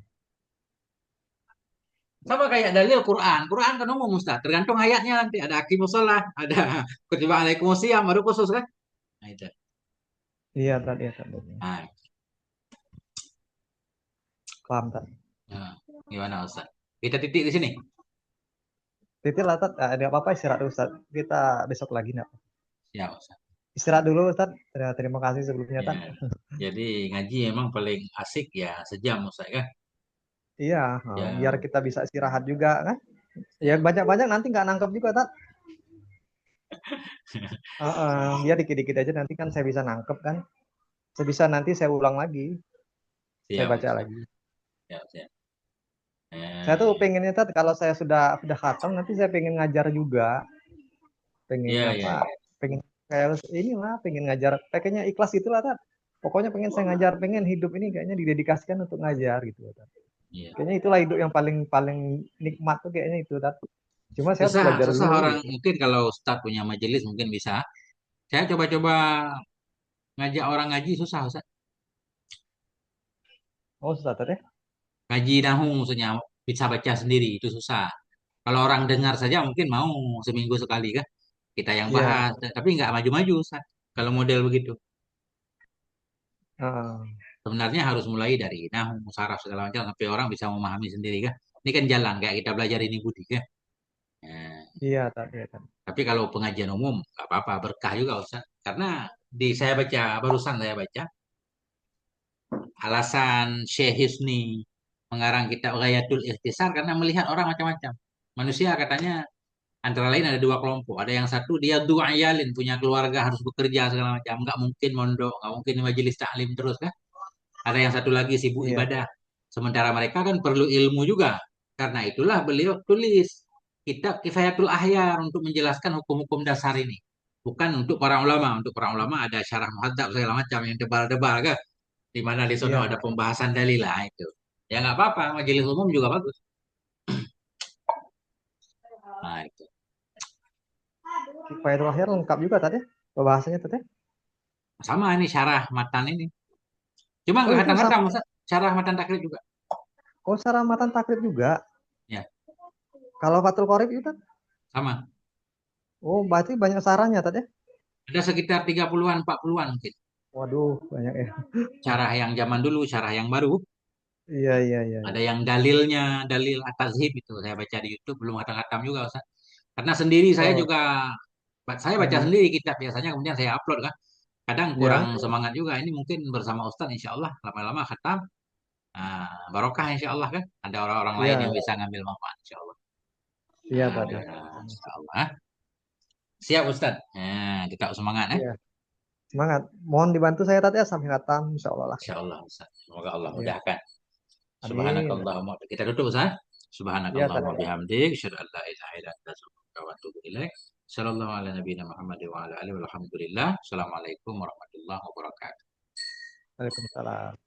Sama kayak dalil Quran. Quran kan umum Ustaz. Tergantung ayatnya nanti. Ada aqimus shalah, ada kutiba alaikumusiyam, baru khusus kan? Nah itu. Iya Tat, iya Tat. Nah, Paham Tat. nah, gimana Ustaz? Kita titik di sini. Titik lah Tat, ada apa-apa istirahat dulu Tat. Kita besok lagi nih. Ya Ustaz. Istirahat dulu Ustaz. Terima kasih sebelumnya Ya. Tat. Jadi ngaji emang paling asik ya sejam Ustaz kan? Iya, biar Ya, kita bisa istirahat juga kan. Ya ya. banyak-banyak nanti nggak nangkep juga Tat. Biar dikit-dikit aja nanti kan saya bisa nangkep kan. Sebisa nanti saya ulang lagi. Saya Siap baca Ustaz. lagi. Siap, siap. Saya tuh Eh, pengennya Tat kalau saya sudah khatam nanti saya pengen ngajar juga. Pengen ya, apa? ya, Pengen kayak inilah, pengen ngajar. Pengennya ikhlas itulah Tat. Pokoknya pengen saya ngajar, pengen hidup ini kayaknya didedikasikan untuk ngajar gitu Tat. ya. Kayaknya itulah hidup yang paling paling nikmat tuh kayaknya itu Tat. Cuma saya harus Susah, belajar susah dulu orang gitu. mungkin kalau Ustaz punya majelis mungkin bisa. Saya coba-coba ngajak orang ngaji susah Ustaz. Oh, susah Tat ya? Ngaji nahu maksudnya bisa baca sendiri itu susah. Kalau orang dengar saja mungkin mau seminggu sekali kan kita yang Iya. bahas, tapi nggak maju-maju Ustaz. Kalau model begitu. Heeh. Sebenarnya harus mulai dari nahu, saraf segala macam sampai orang bisa memahami sendiri kan. Ini kan jalan kayak kita belajar ini budi kan. Nah, Iya Tat, iya Tat. tapi kalau pengajian umum nggak apa-apa berkah juga Ustaz. Karena di saya baca barusan saya baca alasan Syekh Hisni mengarang kitab Ghayatul Ikhtisar karena melihat orang macam-macam. Manusia katanya antara lain ada dua kelompok. Ada yang satu dia dua ayalin punya keluarga harus bekerja segala macam. Nggak mungkin mondok, nggak mungkin di majelis taklim terus kan. Ada yang satu lagi sibuk Iya. ibadah. Sementara mereka kan perlu ilmu juga. Karena itulah beliau tulis kitab Kifayatul Ahyar untuk menjelaskan hukum-hukum dasar ini. Bukan untuk para ulama. Untuk para ulama ada syarah muhadzab segala macam yang tebal-tebal kan. Di mana di sana Iya ada Tat. pembahasan dalil lah itu. Ya nggak apa-apa, majelis umum juga bagus. Nah itu. Faidul Akhir lengkap juga Tat ya? Pembahasannya Tat ya? Sama ini syarah matan ini. Cuma Oh, nggak itu sama. kata-kata, Ustaz. Syarah matan takrib juga. Oh, secara matan takrib juga. Ya, Kalau Fathul Qorib itu Tat? sama. Oh, berarti banyak sarannya Tat ya? Ada sekitar 30-an, 40-an mungkin. Waduh, banyak ya. Syarah yang zaman dulu, syarah yang baru. Iya, iya, iya, Ada iya. yang dalilnya, dalil at-tazhib itu. Saya baca di YouTube, belum khatam-khatam juga, Ustaz. Karena sendiri saya Oh, juga, saya baca hmm. sendiri kitab biasanya, kemudian saya upload kan. Kadang kurang Ya, semangat juga. Ini mungkin bersama Ustaz, insya Allah, lama-lama khatam. Barokah insya Allah kan. Ada orang-orang lain iya, yang bisa ngambil manfaat insya Allah. iya Tat ya. Insya Allah. Siap Ustaz. Tetap semangat. Iya. Semangat. Mohon dibantu saya Tat ya sampai khatam insya Allah lah. Insya Allah Ustaz. Semoga Allah Ya, mudahkan. amin. Subhanakallahumma. Kita tutup Ustaz. Ya, Tat Subhanakallahumma ya. bihamdik. Asyhadu an la ilaha illa anta astaghfiruka wa atubu ilaik. Sallallahu ala nabiyina Muhammad wa ala alihi walhamdulillah. Assalamualaikum warahmatullahi wabarakatuh. Waalaikumsalam.